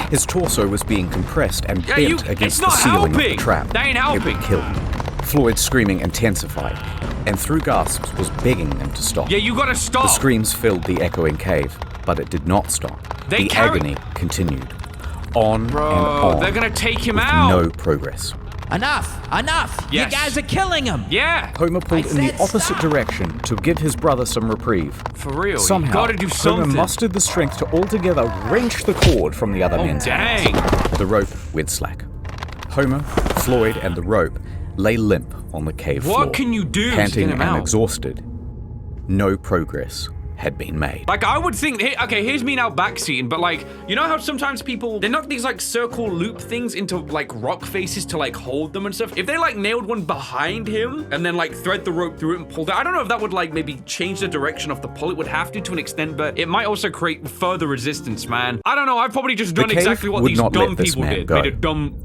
B: His torso was being compressed and
A: Yeah,
B: bent
A: you-
B: against
A: it's
B: the
A: not
B: ceiling of the
A: helping.
B: trap.
A: That ain't
B: It
A: helping.
B: would kill him. Floyd's screaming intensified, and through gasps was begging them to stop.
A: Yeah, you gotta stop.
B: The screams filled the echoing cave, but it did not stop.
A: They
B: the
A: carry-
B: agony continued. On
A: Bro,
B: and on.
A: they're gonna take him
B: with
A: out.
B: no progress.
D: Enough! Enough!
A: Yes.
D: You guys are killing him!
A: Yeah.
B: Homer pulled in the
D: said
B: opposite
D: stop.
B: direction to give his brother some reprieve.
A: For real.
B: Somehow,
A: you gotta do something.
B: Homer mustered the strength to altogether wrench the cord from the other men's
A: dang.
B: hands. The rope went slack. Homer, Floyd, and the rope lay limp on the cave floor.
A: What can you do to
B: panting
A: get him
B: and
A: out?
B: exhausted. No progress had been made.
A: Like, I would think, okay, here's me now backseating, but like, you know how sometimes people, they knock these like circle loop things into like rock faces to like hold them and stuff? If they like nailed one behind him and then like thread the rope through it and pulled it, I don't know if that would like maybe change the direction of the pull. It would have to an extent, but it might also create further resistance, man. I don't know, I've probably just done
B: cave
A: exactly what
B: would
A: these
B: not
A: dumb
B: let this
A: people
B: man
A: did.
B: go.
A: Made a dumb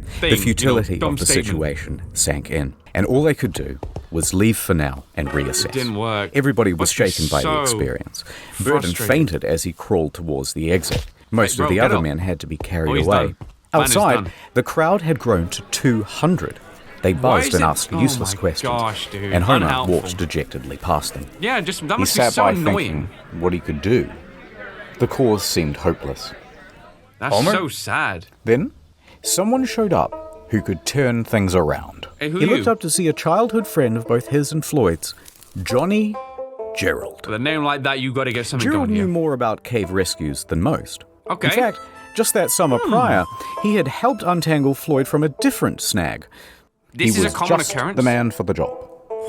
A: thing.
B: The futility
A: dumb
B: of the
A: statement.
B: situation sank in, and all they could do was leave for now and reassess.
A: It didn't work.
B: Everybody was
A: Must be
B: shaken by the
A: so
B: experience. Burden
A: frustrating.
B: fainted as he crawled towards the exit. Most
A: bro,
B: of the
A: get
B: other
A: up.
B: men had to be carried
A: he's
B: away.
A: done. Man is
B: Outside,
A: done.
B: the crowd had grown to 200. They
A: Why
B: buzzed
A: is
B: and
A: it-
B: asked
A: oh
B: useless
A: my
B: questions,
A: gosh, dude.
B: and Homer
A: Unhelpful.
B: walked dejectedly past them.
A: Yeah, just, that
B: He
A: must be
B: sat
A: so
B: by
A: annoying.
B: thinking what he could do. The cause seemed hopeless.
A: That's
B: Homer?
A: so sad.
B: Then, someone showed up who could turn things around.
A: Hey, who
B: he
A: you?
B: looked up to see a childhood friend of both his and Floyd's, Johnny Gerald.
A: With a name like that, you gotta get something
B: Gerald
A: going
B: knew
A: here.
B: more about cave rescues than most.
A: Okay.
B: In fact, just that summer prior, he had helped untangle Floyd from a different snag.
A: This
B: he
A: is
B: was
A: a common
B: just
A: occurrence.
B: the man for the job.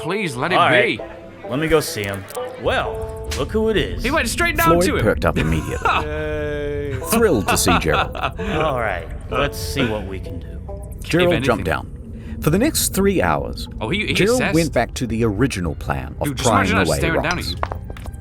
A: Please let it
G: All
A: be.
G: right, let me go see him. Well, look who it is.
A: He went straight down
B: Floyd
A: to him.
B: perked up immediately, thrilled to see Gerald.
G: All right, let's see what we can do.
B: Gerald
A: anything.
B: jumped down. For the next 3 hours,
A: Oh, he
B: Gerald
A: assessed.
B: went back to the original plan of
A: Dude, just
B: prying
A: imagine us
B: away
A: staring
B: rocks.
A: down at you.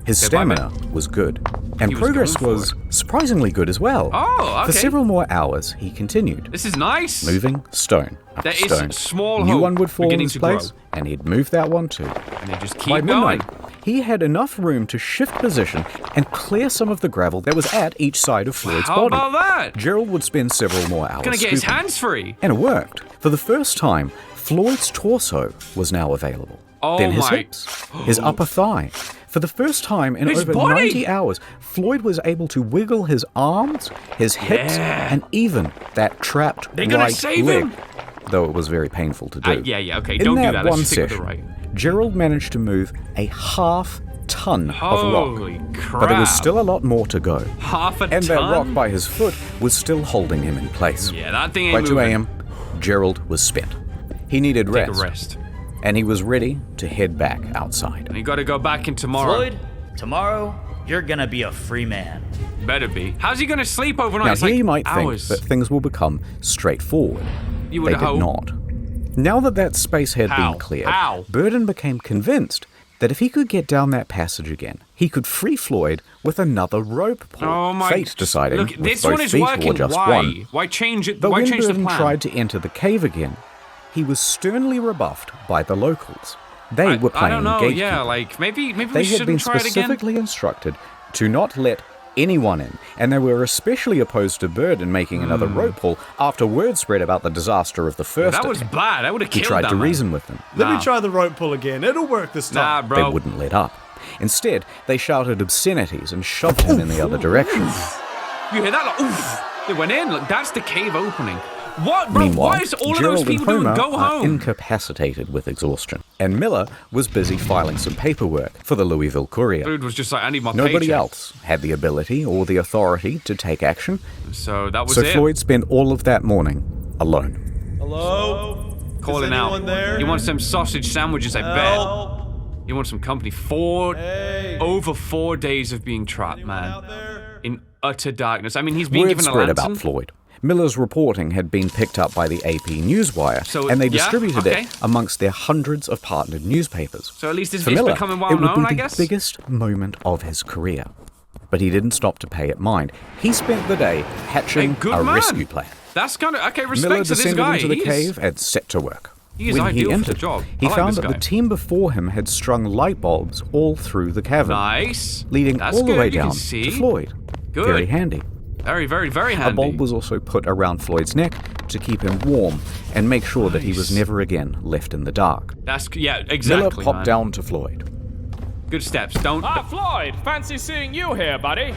B: His
A: Okay, bye,
B: stamina was good, and
A: He was
B: progress
A: going for
B: was surprisingly good as well.
A: Oh, okay.
B: For several more hours, he continued,
A: This is nice.
B: moving stone after
A: There is
B: stone.
A: small
B: A new
A: hope
B: one would fall in
A: beginning
B: his
A: to
B: place,
A: grow.
B: and he'd move that one too.
A: And they just
B: By
A: keep going.
B: midnight, he had enough room to shift position and clear some of the gravel that was at each side of Floyd's
A: How
B: body.
A: about that?
B: Gerald would spend several more hours
A: Gonna get his
B: scooping.
A: hands free.
B: And it worked. For the first time, Floyd's torso was now available.
A: Oh
B: then his
A: my-
B: hips, his upper thigh. For the first time in
A: His
B: over
A: body!
B: 90 hours, Floyd was able to wiggle his arms, his hips,
A: Yeah.
B: and even that trapped
A: They're gonna
B: right
A: save
B: leg.
A: him.
B: Though it was very painful to do.
A: Yeah, okay.
B: In
A: Don't do
B: that
A: that. Let's
B: one
A: just stick with
B: session,
A: the right.
B: Gerald managed to move a half-ton of
A: Holy
B: rock.
A: crap.
B: But there was still a lot more to go.
A: half a
B: And
A: ton.
B: that rock by his foot was still holding him in place.
A: Yeah, that thing ain't
B: By 2
A: moving.
B: a.m., Gerald was spent. He needed
A: Take
B: rest,
A: a rest.
B: and he was ready to head back outside.
A: And you gotta go back in tomorrow.
G: Floyd, tomorrow you're gonna be a free man.
A: Better be. How's he gonna sleep overnight?
B: Now
A: It's
B: here
A: like
B: you might
A: hours.
B: think that things will become straightforward.
A: You would
B: They did
A: hope.
B: not. Now that that space had
A: How?
B: been cleared,
A: How?
B: Burden became convinced that if he could get down that passage again, he could free Floyd with another rope pull.
A: Oh my!
B: Fate deciding
A: Look,
B: with
A: this
B: both
A: one is
B: feet
A: working.
B: or just
A: Why?
B: one.
A: Why change it?
B: But
A: Why
B: when
A: change the
B: Burden
A: plan?
B: tried to enter the cave again, he was sternly rebuffed by the locals. They were
A: I
B: playing
A: don't know.
B: gatekeeper.
A: Yeah, like maybe
B: They
A: we
B: had been
A: shouldn't try it again.
B: specifically instructed to not let anyone in, and they were especially opposed to Burden making another rope pull after word spread about the disaster of the first
A: That was
B: attempt.
A: bad. I would have
B: He
A: killed
B: tried
A: that
B: to
A: man.
B: reason with them.
C: Let
A: Nah.
C: me try the rope pull again. It'll work this
A: Nah,
C: time.
A: bro.
B: They wouldn't let up. Instead, they shouted obscenities and shoved him in the other direction.
A: You hear that? Like, oof! They went in. Look, that's the cave opening. What, bro?
B: Meanwhile,
A: Why is all of
B: Gerald
A: those people
B: and
A: doing
B: Homer
A: go
B: are
A: home?
B: incapacitated with exhaustion, and Miller was busy filing some paperwork for the Louisville Courier.
A: Dude was just like, I need my
B: Nobody
A: paycheck.
B: else had the ability or the authority to take action,
A: So that was
B: so
A: it.
B: Floyd spent all of that morning alone.
C: Hello?
A: Calling
C: Is
A: out.
C: anyone there?
A: He wants some sausage sandwiches, I bet. He wants some company. Over 4 days of being trapped, man. In utter darkness. I mean, he's being
B: Word
A: given a
B: spread
A: lantern.
B: about Floyd. Miller's reporting had been picked up by the AP Newswire,
A: So,
B: and they
A: yeah,
B: distributed
A: okay.
B: it amongst their hundreds of partnered newspapers.
A: So at least it's
B: For Miller,
A: becoming
B: it
A: well
B: would
A: known,
B: be
A: I
B: the
A: guess.
B: biggest moment of his career. But he didn't stop to pay it mind. He spent the day hatching
A: Hey, good
B: a
A: man.
B: rescue plan.
A: That's kind of okay.
B: Miller
A: Respect to this
B: descended
A: guy.
B: into the
A: He is-
B: cave and set to work.
A: He is
B: when
A: ideal
B: he
A: for the
B: entered,
A: job.
B: he
A: I like
B: found
A: this
B: that
A: guy.
B: the team before him had strung light bulbs all through the cavern,
A: Nice.
B: leading
A: That's
B: all the
A: good.
B: way
A: You can
B: down
A: see.
B: to Floyd.
A: Good.
B: Very handy.
A: Very, very, very
B: A
A: handy.
B: bulb was also put around Floyd's neck to keep him warm and make sure that he was
A: Nice.
B: never again left in the dark.
A: That's yeah, exactly.
B: Miller popped
A: man.
B: down to Floyd.
A: Good steps. Don't.
E: Ah, Floyd, fancy seeing you here, buddy.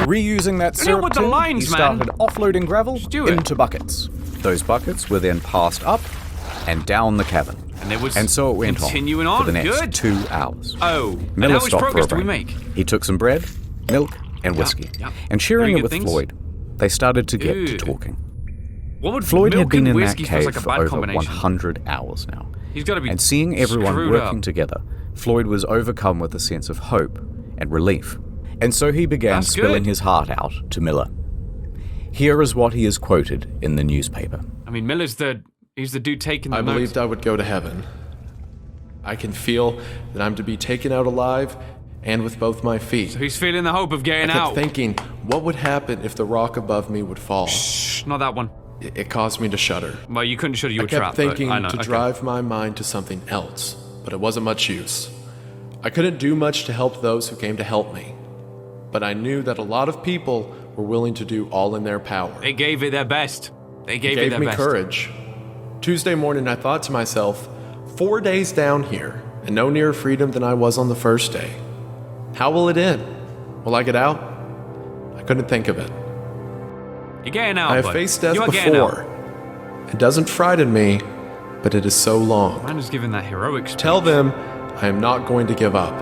B: Reusing that
A: with
B: syrup
A: the
B: tin,
A: lines,
B: he
A: man.
B: started offloading gravel
A: do it.
B: into buckets. Those buckets were then passed up and down the cavern.
A: And
B: so it went
A: continuing
B: on for the next
A: Good.
B: 2 hours.
A: Oh,
B: Miller
A: and how much
B: stopped
A: progress
B: for a
A: do we
B: break.
A: make?
B: He took some bread, milk, and whiskey.
A: Yep.
B: And sharing
A: Very
B: it
A: good
B: with
A: things.
B: Floyd, they started to get to
A: Good.
B: talking.
A: What would
B: Floyd
A: milk
B: had been
A: and
B: in that
A: whiskey feels
B: cave
A: like a
B: for
A: bad
B: over
A: combination.
B: 100 hours now.
A: He's got to be
B: And seeing everyone
A: screwed
B: working
A: up.
B: together, Floyd was overcome with a sense of hope and relief. And so he began
A: That's
B: spilling
A: good.
B: his heart out to Miller. Here is what he is quoted in the newspaper.
A: I mean, he's the dude taking the
F: I
A: notes.
F: believed I would go to heaven. I can feel that I'm to be taken out alive and with both my feet.
A: So he's feeling the hope of
F: I
A: getting
F: kept
A: out.
F: thinking, what would happen if the rock above me would fall?
A: Shh, not that one.
F: It caused me to shudder.
A: Well, you couldn't show you
F: I
A: were
F: kept
A: trapped.
F: thinking
A: but I know.
F: to
A: Okay.
F: drive my mind to something else, but it wasn't much use. I couldn't do much to help those who came to help me, but I knew that a lot of people were willing to do all in their power.
A: They gave it their best. They gave it
F: It
A: their
F: gave me
A: best.
F: courage. Tuesday morning, I thought to myself, 4 days down here, and no nearer freedom than I was on the first day. How will it end? Will I get out? I couldn't think of it.
A: You're getting out.
F: I have
A: bud.
F: faced death
A: You are getting out.
F: before. It doesn't frighten me, but it is so long.
A: Man is giving that heroic speech.
F: Tell them I am not going to give up.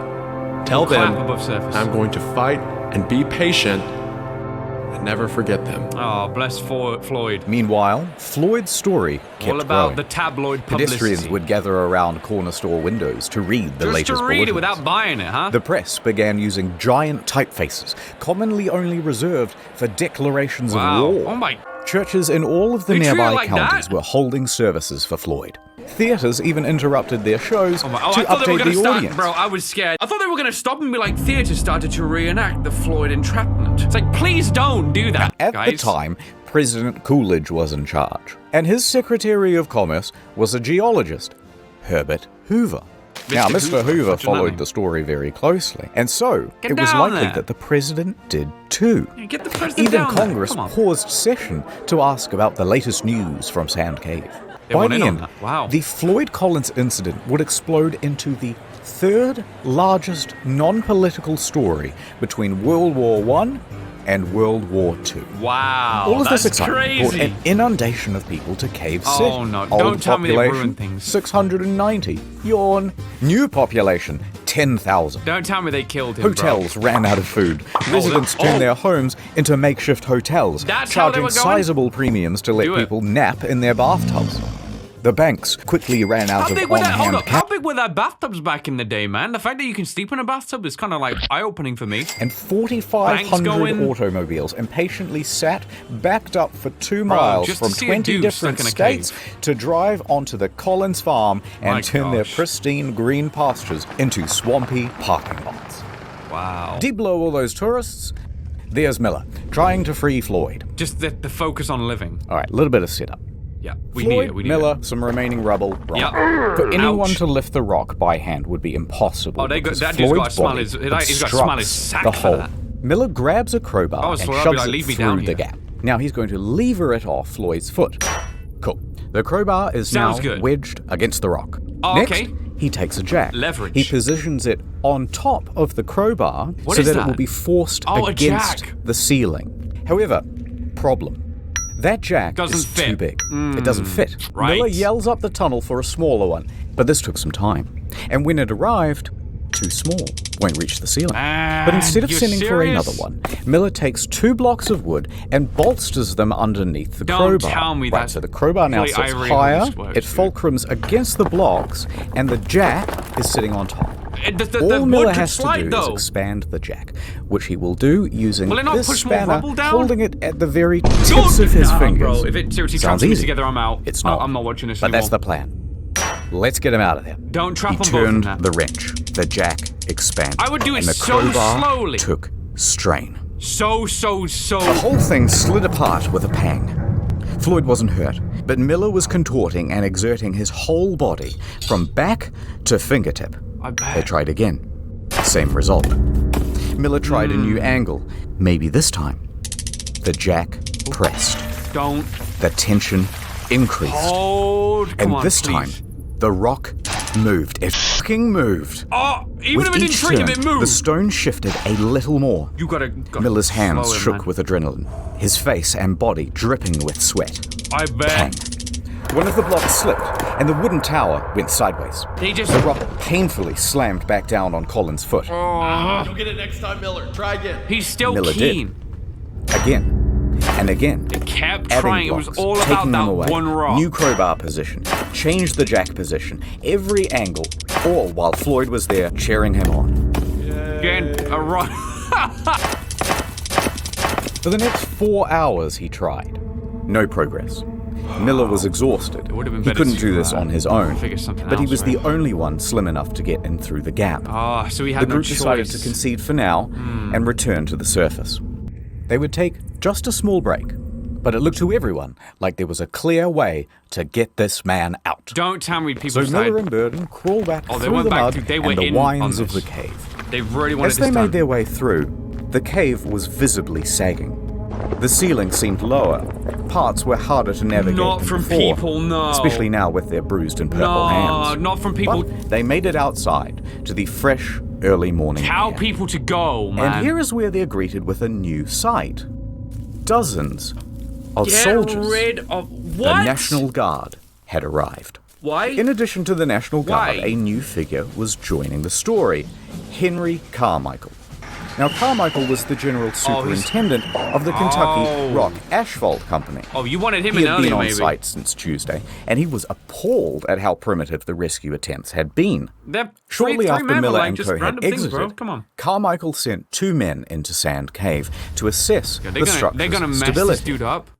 F: Tell them
A: Clap above surface.
F: I'm going to fight and be patient and never forget them.
A: Oh, bless Floyd.
B: Meanwhile, Floyd's story kept
A: All about
B: growing.
A: the tabloid
B: Pedestrians
A: publicity.
B: would gather around corner store windows to read the
A: Just
B: latest
A: to read it
B: bulletins.
A: without buying it, huh?
B: The press began using giant typefaces, commonly only reserved for declarations
A: Wow.
B: of war.
A: Oh my.
B: Churches in all of the
A: They treat it
B: nearby
A: like
B: counties
A: that?
B: were holding services for Floyd. Theaters even interrupted their shows
A: Oh,
B: to
A: I thought they were
B: update
A: gonna
B: the
A: start,
B: audience.
A: bro. I was scared. I thought they were gonna stop and be like, theaters started to reenact the Floyd entrapment. It's like, please don't do that,
B: At
A: guys.
B: the time, President Coolidge was in charge, and his Secretary of Commerce was a geologist, Herbert Hoover. Now, Mr. Hoover
A: What's your
B: followed
A: name?
B: the story very closely, and so
A: Get
B: it was
A: down
B: likely
A: there.
B: that the president did too.
A: Yeah, get the president
B: Even
A: down there.
B: Congress
A: Come on.
B: paused session to ask about the latest news from Sand Cave.
A: They
B: By
A: want
B: the
A: in on
B: end,
A: that. Wow.
B: the Floyd Collins incident would explode into the third largest non-political story between World War I and World War II.
A: Wow.
B: All of
A: that's
B: this excitement brought
A: crazy.
B: an inundation of people to Cave City.
A: Oh, no.
B: Old
A: Don't tell me they
B: population,
A: ruined things.
B: 690. Yawn. New population, 10,000.
A: Don't tell me they killed him,
B: Hotels ran out of food. Residents turned their homes into makeshift hotels,
A: That's how they
B: charging
A: were going?
B: sizable premiums to let
A: Do it.
B: people nap in their bathtubs. The banks quickly ran out
A: How
B: of
A: big were that? Hold
B: on-hand
A: up. How
B: cash,
A: big were their bathtubs back in the day, man? The fact that you can sleep in a bathtub is kind of like eye-opening for me.
B: and
A: Banks
B: 4,500
A: going-
B: automobiles impatiently sat backed up for 2 miles
A: just to
B: from
A: see a
B: 20
A: dude
B: different
A: stuck in a
B: states
A: cave.
B: to drive onto the Collins farm and
A: My
B: turn their
A: gosh.
B: pristine green pastures into swampy parking lots.
A: Wow.
B: Deep below all those tourists, there's Miller, trying to free Floyd.
A: Just the focus on living.
B: All right, a little bit of setup.
A: Yeah, we
B: Floyd,
A: need it. We need
B: Miller,
A: it.
B: some remaining rubble, rock.
A: Yep.
B: For anyone
A: Ouch.
B: to lift the rock by hand would be impossible.
A: Oh,
B: because
A: that dude's got to
B: Floyd's
A: smell
B: body
A: his- he's got to smell his
B: obstructs
A: sack
B: the
A: for
B: hole.
A: that.
B: Miller grabs a crowbar
A: Oh,
B: and
A: so I'll be
B: shoves
A: like,
B: it
A: leave me
B: through
A: down
B: the
A: here.
B: gap. Now he's going to lever it off Floyd's foot. Cool. The crowbar is
A: Sounds
B: now
A: good.
B: wedged against the rock.
A: Oh,
B: Next,
A: okay.
B: he takes a jack.
A: Leverage.
B: He positions it on top of the crowbar
A: What
B: so
A: is
B: that it
A: that?
B: will be forced
A: Oh, a
B: against
A: jack.
B: the ceiling. However, problem. That jack
A: Doesn't
B: is
A: fit.
B: too big. It doesn't fit.
A: right.
B: Miller yells up the tunnel for a smaller one, but this took some time. And when it arrived, too small, won't reach the ceiling. But instead of
A: you're
B: sending for
A: serious?
B: another one, Miller takes 2 blocks of wood and bolsters them underneath the
A: Don't
B: crowbar.
A: tell me
B: right,
A: that.
B: so the crowbar now
A: Wait,
B: sits
A: I really
B: higher,
A: hope this works,
B: it
A: dude.
B: fulcrums against the blocks, and the jack is sitting on top.
A: The
B: All
A: wood
B: Miller
A: could
B: has to
A: slide,
B: do is
A: though.
B: expand the jack, which he will do using
A: Will it not
B: this
A: push more
B: spanner,
A: rubble down?
B: holding it at the very tips of his
A: Nah,
B: fingers.
A: bro. If it seriously
B: Sounds
A: traps me
B: easy.
A: together, I'm out.
B: It's not.
A: I'm not watching this
B: But
A: anymore.
B: that's the plan. Let's get him out of there.
A: Don't trap
B: He
A: them both in
B: turned
A: there.
B: the wrench. The jack expanded.
A: I would do it
B: and the
A: so
B: crowbar
A: slowly.
B: took strain.
A: So.
B: The whole thing slid apart with a pang. Floyd wasn't hurt, but Miller was contorting and exerting his whole body from back to fingertip.
A: I bet.
B: They tried again. Same result. Miller tried a new angle. Maybe this time. The jack pressed.
A: Don't
B: The tension increased.
A: hold. Come
B: and
A: on,
B: this
A: please.
B: time, the rock moved. It fucking moved.
A: Oh, even
B: With
A: if it didn't
B: each
A: trick him,
B: turn,
A: it moved.
B: the stone shifted a little more.
A: You gotta
B: Miller's hands
A: slow him,
B: shook
A: man.
B: with adrenaline, his face and body dripping with sweat.
A: I bet.
B: Bang. One of the blocks slipped, and the wooden tower went sideways.
A: He just...
B: The rock painfully slammed back down on Colin's foot.
F: You'll get it next time, Miller. Try again.
A: He's still
B: Miller
A: keen.
B: Again and again.
A: He kept
B: Adding
A: trying. It
B: blocks,
A: was all about
B: taking them
A: that
B: away.
A: one rock.
B: New crowbar position, changed the jack position, every angle, all while Floyd was there cheering him on.
A: Again, a rock.
B: For the next 4 hours he tried. No progress. Miller was exhausted.
A: It would have been
B: He
A: better
B: couldn't
A: to,
B: do this on his own,
A: figure something
B: but he
A: else,
B: was the
A: right?
B: only one slim enough to get in through the gap.
A: Oh, so he had
B: The
A: no
B: group
A: choice.
B: decided to concede for now and return to the surface. They would take just a small break, but it looked to everyone like there was a clear way to get this man out.
A: Don't tell me people
B: So
A: said...
B: Miller and Burden crawled back
A: Oh, they
B: through
A: went
B: the
A: back
B: mud
A: through- they were
B: and the
A: in on
B: wines of
A: this.
B: the cave.
A: They really wanted
B: As
A: this
B: they
A: done.
B: made their way through, the cave was visibly sagging. The ceiling seemed lower. Parts were harder to navigate
A: Not
B: than
A: from
B: before,
A: people, no.
B: especially now with their bruised and purple
A: No,
B: hands.
A: not from people.
B: But they made it outside to the fresh, early morning
A: Tell
B: air.
A: people to go, man.
B: And here is where they're greeted with a new sight. Dozens of
A: Get
B: soldiers.
A: rid of...
B: The
A: What?
B: National Guard had arrived.
A: Why?
B: In addition to the National Guard,
A: Why?
B: a new figure was joining the story, Henry Carmichael. Now, Carmichael was the general superintendent of the Kentucky Rock Asphalt Company.
A: Oh, you wanted him
B: He
A: in
B: had been
A: earlier,
B: on
A: maybe.
B: site since Tuesday, and he was appalled at how primitive the rescue attempts had been.
A: They're
B: Shortly
A: three
B: after
A: men were
B: Miller
A: like
B: and
A: just
B: co. had
A: random things,
B: exited,
A: bro. Come on.
B: Carmichael sent 2 men into Sand Cave to assess
A: Yeah,
B: the structure's
A: they're gonna mess
B: stability.
A: this dude up.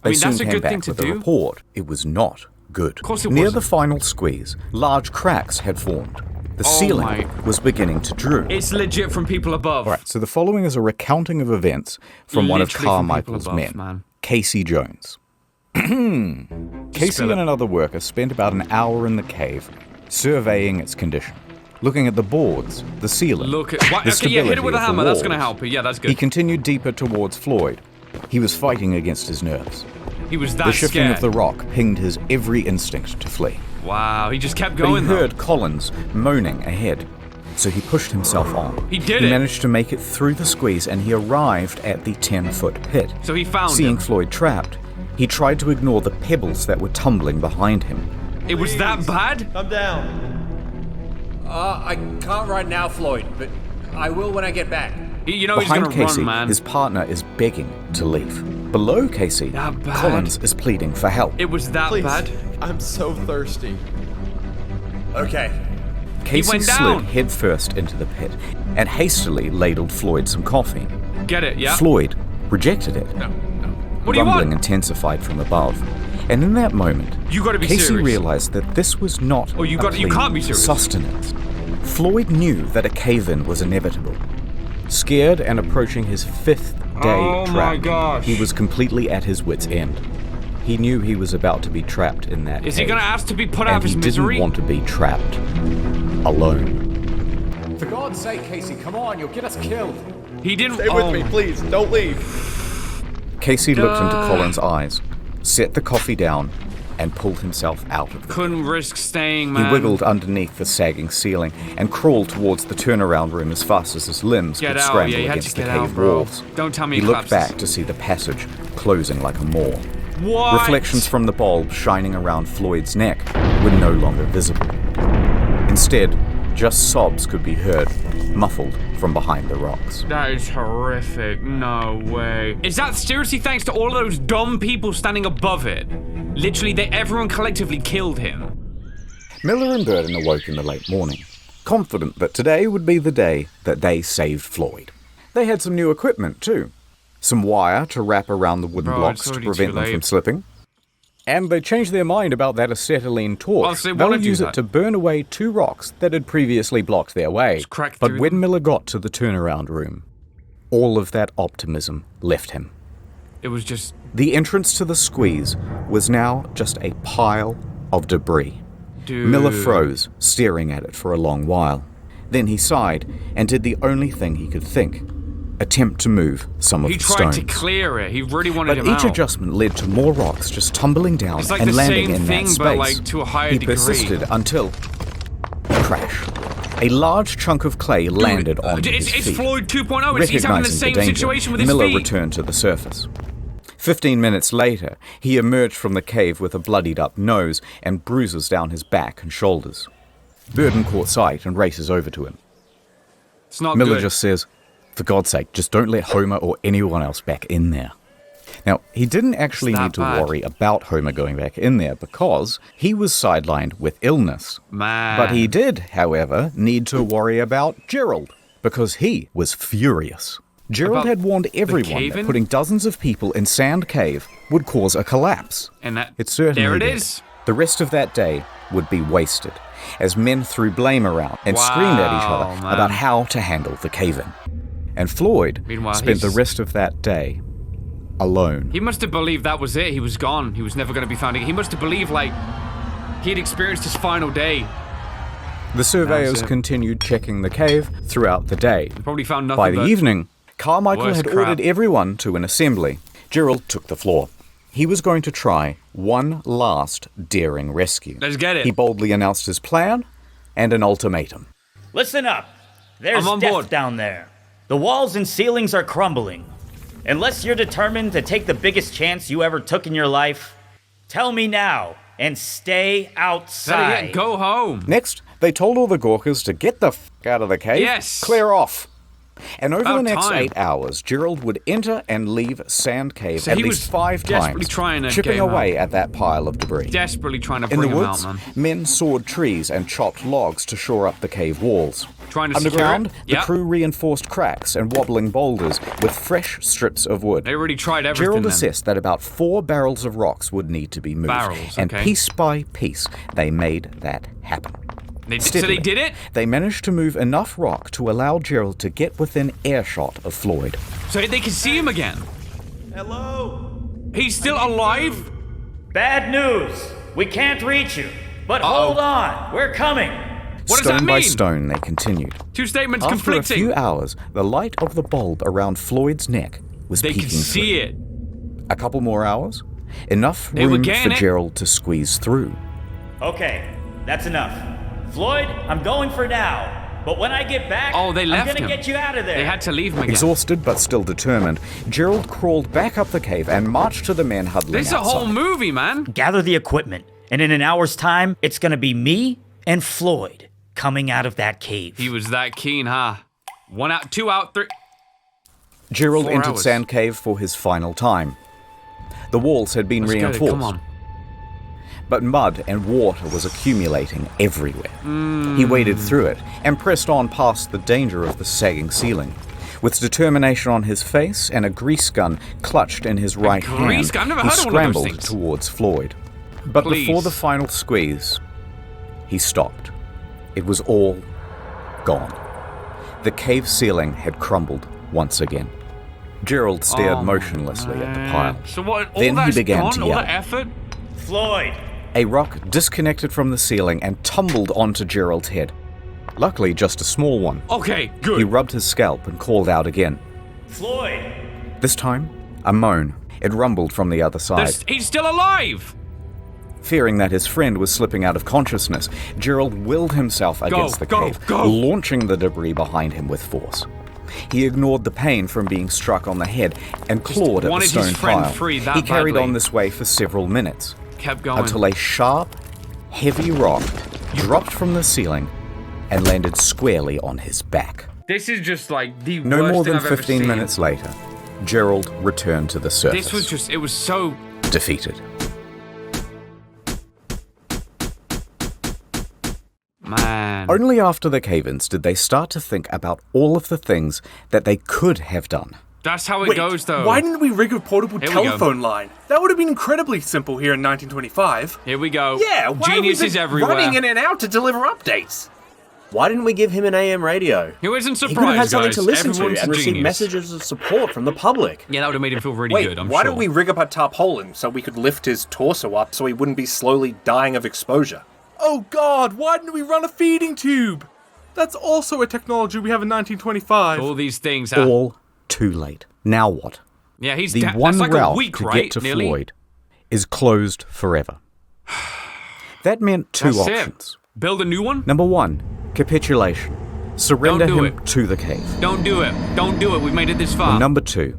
B: They
A: I mean,
B: soon
A: that's a
B: came
A: good
B: back
A: thing to
B: with a
A: do.
B: report. It was not good. Of
A: course it
B: Near
A: wasn't.
B: the final squeeze, large cracks had formed. The ceiling
A: my-
B: was beginning to droop.
A: It's legit from people above.
B: All right, so the following is a recounting of events from one of
A: Literally from people
B: Carmichael's
A: above,
B: men,
A: man.
B: Casey Jones. Casey
A: spill
B: and
A: it.
B: another worker spent about an hour in the cave, surveying its condition, looking at the boards, the ceiling,
A: Look at... What?
B: the
A: Okay, yeah, hit it
B: stability
A: with a
B: of the
A: hammer. That's going to
B: walls.
A: help. Yeah, that's
B: He
A: good.
B: continued deeper towards Floyd. He was fighting against his nerves.
A: He was that
B: The shifting
A: scared.
B: of the rock pinged his every instinct to flee.
A: Wow, he just kept
B: But
A: going,
B: he
A: though.
B: heard Collins moaning ahead, so he pushed himself on.
A: He did
B: He
A: it.
B: managed to make it through the squeeze, and he arrived at the 10-foot pit.
A: So he found
B: Seeing
A: him.
B: Floyd trapped, he tried to ignore the pebbles that were tumbling behind him.
A: It was that bad?
F: Come down.
C: I can't right now, Floyd, but I will when I get back.
A: You know he's
B: Behind
A: going to
B: Casey,
A: run, man.
B: his partner is begging to leave. Below Casey,
A: That bad?
B: Collins is pleading for help.
A: It was that
F: Please.
A: bad?
F: I'm so thirsty.
C: Okay.
B: Casey
A: went
B: slid
A: down.
B: headfirst into the pit and hastily ladled Floyd some coffee.
A: Get it, yeah?
B: Floyd rejected it.
A: What do you
B: Rumbling
A: want?
B: intensified from above. And in that moment,
A: You gotta be
B: Casey
A: serious.
B: realized that this was not
A: Oh, you
B: a
A: can't
B: clean
A: be serious.
B: sustenance. Floyd knew that a cave-in was inevitable. Scared and approaching his 5th day
A: Oh
B: trapped,
A: my gosh.
B: he was completely at his wit's end. He knew he was about to be trapped in that
A: Is he
B: cave,
A: going to ask to be put out
B: and
A: of his
B: he
A: misery?
B: didn't want to be trapped alone.
C: For God's sake, Casey, come on, you'll get us killed.
A: He didn't...
F: Stay with me, please. Don't leave.
B: Casey looked into Colin's eyes, set the coffee down, and pulled himself out of the
A: Couldn't risk staying,
B: He
A: man.
B: wiggled underneath the sagging ceiling and crawled towards the turnaround room as fast as his limbs
A: Get
B: could
A: out,
B: scramble
A: yeah, you had
B: against
A: to
B: the
A: get
B: cave
A: out, bro.
B: walls.
A: Don't tell me
B: He
A: he
B: looked
A: collapses.
B: back to see the passage closing like a maw.
A: What?
B: Reflections from the bulb shining around Floyd's neck were no longer visible. Instead, just sobs could be heard, muffled from behind the rocks.
A: That is horrific. No way. Is that seriously thanks to all of those dumb people standing above it? Literally, everyone collectively killed him.
B: Miller and Burden awoke in the late morning, confident that today would be the day that they saved Floyd. They had some new equipment, too. Some wire to wrap around the wooden
A: Bro,
B: blocks
A: it's
B: to
A: already
B: prevent
A: too
B: them
A: late.
B: from slipping. And they changed their mind about that acetylene torch.
A: Well, so they
B: They'll
A: wanna do
B: use
A: that.
B: it to burn away 2 rocks that had previously blocked their way.
A: Just crack
B: But
A: through
B: when
A: them.
B: Miller got to the turnaround room, all of that optimism left him.
A: It was just...
B: The entrance to the squeeze was now just a pile of debris.
A: Dude.
B: Miller froze, staring at it for a long while. Then he sighed and did the only thing he could think. Attempt to move some of
A: He
B: the
A: tried
B: stones.
A: to clear it. He really wanted
B: But
A: him
B: each
A: out.
B: adjustment led to more rocks just tumbling down
A: It's like
B: and
A: the
B: landing
A: same
B: in
A: thing,
B: that space.
A: but, like, to a higher
B: he
A: degree.
B: persisted until crash. A large chunk of clay landed on his feet.
A: It's Floyd 2.0. He's having the same situation with his
B: Miller
A: feet.
B: returned to the surface. 15 minutes later, he emerged from the cave with a bloodied-up nose and bruises down his back and shoulders. Burden caught sight and races over to him.
A: It's not
B: Miller
A: good.
B: just says, "For God's sake, just don't let Homer or anyone else back in there." Now, he didn't actually need to worry about Homer going back in there because he was sidelined with illness.
A: Man.
B: But he did, however, need to worry about Gerald because he was furious. Gerald had warned everyone that putting dozens of people in Sand Cave would cause a collapse.
A: And
B: It certainly
A: there it
B: did.
A: is.
B: The rest of that day would be wasted as men threw blame around and screamed at each other
A: man.
B: about how to handle the cave-in. And Floyd
A: Meanwhile,
B: spent the rest of that day alone.
A: He must have believed that was it. He was gone. He was never going to be found again. He must have believed, like, he had experienced his final day.
B: The surveyors continued checking the cave throughout the day.
A: Probably found nothing
B: By the
A: but
B: evening, Carmichael
A: worse
B: had
A: crap.
B: ordered everyone to an assembly. Gerald took the floor. He was going to try one last daring rescue.
A: Let's get it.
B: He boldly announced his plan and an ultimatum.
G: Listen up. There's
A: I'm on
G: death
A: board.
G: down there. The walls and ceilings are crumbling. Unless you're determined to take the biggest chance you ever took in your life, tell me now and stay outside.
A: Go home.
B: Next, they told all the Gawkers to get the f*** out of the cave.
A: Yes.
B: Clear off. And over the
A: About
B: next
A: time.
B: 8 hours, Gerald would enter and leave Sand Cave
A: So
B: at
A: he
B: least
A: was
B: 5
A: desperately
B: times,
A: trying to
B: chipping
A: get him
B: away at that pile of debris.
A: Desperately trying to
B: In
A: bring
B: the
A: him
B: woods,
A: out, man.
B: men sawed trees and chopped logs to shore up the cave walls.
A: Trying to
B: Underground,
A: secure it.
B: the
A: Yep.
B: crew reinforced cracks and wobbling boulders with fresh strips of wood.
A: They already tried everything.
B: Gerald
A: then.
B: assessed that about 4 barrels of rocks would need to be moved.
A: Barrels,
B: And
A: okay.
B: piece by piece, they made that happen.
A: So they
B: Steadily,
A: did it?
B: They managed to move enough rock to allow Gerald to get within earshot of Floyd.
A: So they can see him again.
H: Hello?
A: He's still alive?
G: Bad news. We can't reach you. But hold on. We're coming.
A: What does
B: Stone
A: that
B: by
A: mean?
B: stone, they continued.
A: Two statements
B: After
A: conflicting.
B: a few hours, the light of the bulb around Floyd's neck was
A: They
B: peeking
A: can see
B: through.
A: it.
B: A couple more hours, enough
A: They were
B: room
A: getting
B: for
A: it.
B: Gerald to squeeze through.
G: Okay, that's enough. Floyd, I'm going for now. But when I get back,
A: Oh, they left
G: I'm gonna
A: him.
G: get you out of there.
A: They had to leave him again.
B: Exhausted but still determined, Gerald crawled back up the cave and marched to the men huddling
A: This is a
B: outside.
A: whole movie, man.
G: Gather the equipment, and in an hour's time, it's gonna be me and Floyd coming out of that cave.
A: He was that keen, huh? 1 out, 2 out, 3.
B: Gerald
A: 4
B: entered
A: hours.
B: Sand Cave for his final time. The walls had been
A: Let's get it,
B: reinforced,
A: come on.
B: but mud and water was accumulating everywhere. He waded through it and pressed on past the danger of the sagging ceiling. With determination on his face and a grease gun clutched in his right hand,
A: grease gun? I've never
B: he
A: heard of one of those
B: scrambled
A: things.
B: towards Floyd. But
A: Please.
B: before the final squeeze, he stopped. It was all gone. The cave ceiling had crumbled once again. Gerald stared motionlessly at the pile.
A: So what? All
B: Then he
A: that's
B: began
A: gone?
B: to
A: All
B: yell.
A: that effort?
G: Floyd!
B: A rock disconnected from the ceiling and tumbled onto Gerald's head. Luckily, just a small one.
A: Okay,
B: He
A: good.
B: rubbed his scalp and called out again.
G: Floyd!
B: This time, a moan. It rumbled from the other side.
A: He's still alive.
B: Fearing that his friend was slipping out of consciousness, Gerald willed himself against the cave, launching the debris behind him with force. He ignored the pain from being struck on the head and clawed at the
A: wanted
B: stone
A: his friend
B: pile.
A: free that
B: He carried
A: badly.
B: on this way for several minutes,
A: Kept going.
B: until a sharp, heavy rock dropped from the ceiling and landed squarely on his back.
A: This is just like the
B: No
A: worst
B: more
A: thing
B: than
A: I've ever
B: 15
A: seen.
B: minutes later, Gerald returned to the surface.
A: This was just, it was so...
B: defeated.
A: Man.
B: Only after the cave-ins did they start to think about all of the things that they could have done.
A: That's how it
H: Wait,
A: goes, though.
H: why didn't we rig a portable
A: Here we go.
H: telephone line? That would have been incredibly simple here in 1925.
A: Here we go.
H: Yeah, why
A: Genius
H: have we
A: is
H: been
A: everywhere.
H: running in and out to deliver updates?
I: Why didn't we give him an AM radio?
A: He wasn't
I: He
A: surprised,
I: could have had something
A: guys.
I: to listen
A: Everyone's
I: to and
A: a
I: receive
A: genius.
I: messages of support from the public.
A: Yeah, that would have made him feel really
H: Wait,
A: good, I'm
H: why
A: sure.
H: don't we rig up a tarpaulin so we could lift his torso up so he wouldn't be slowly dying of exposure?
J: Oh God, why didn't we run a feeding tube? That's also a technology we have in 1925.
A: All these things.
B: All too late. Now what?
A: Yeah, he's
B: The
A: that's
B: one
A: like a
B: route
A: week,
B: to
A: right?
B: get to
A: Nearly?
B: Floyd is closed forever. That meant two
A: That's it.
B: options.
A: Build a new one?
B: Number 1, capitulation. Surrender
A: Don't do
B: him
A: it.
B: to the cave.
A: Don't do it. Don't do it. We've made it this far.
B: Or number 2,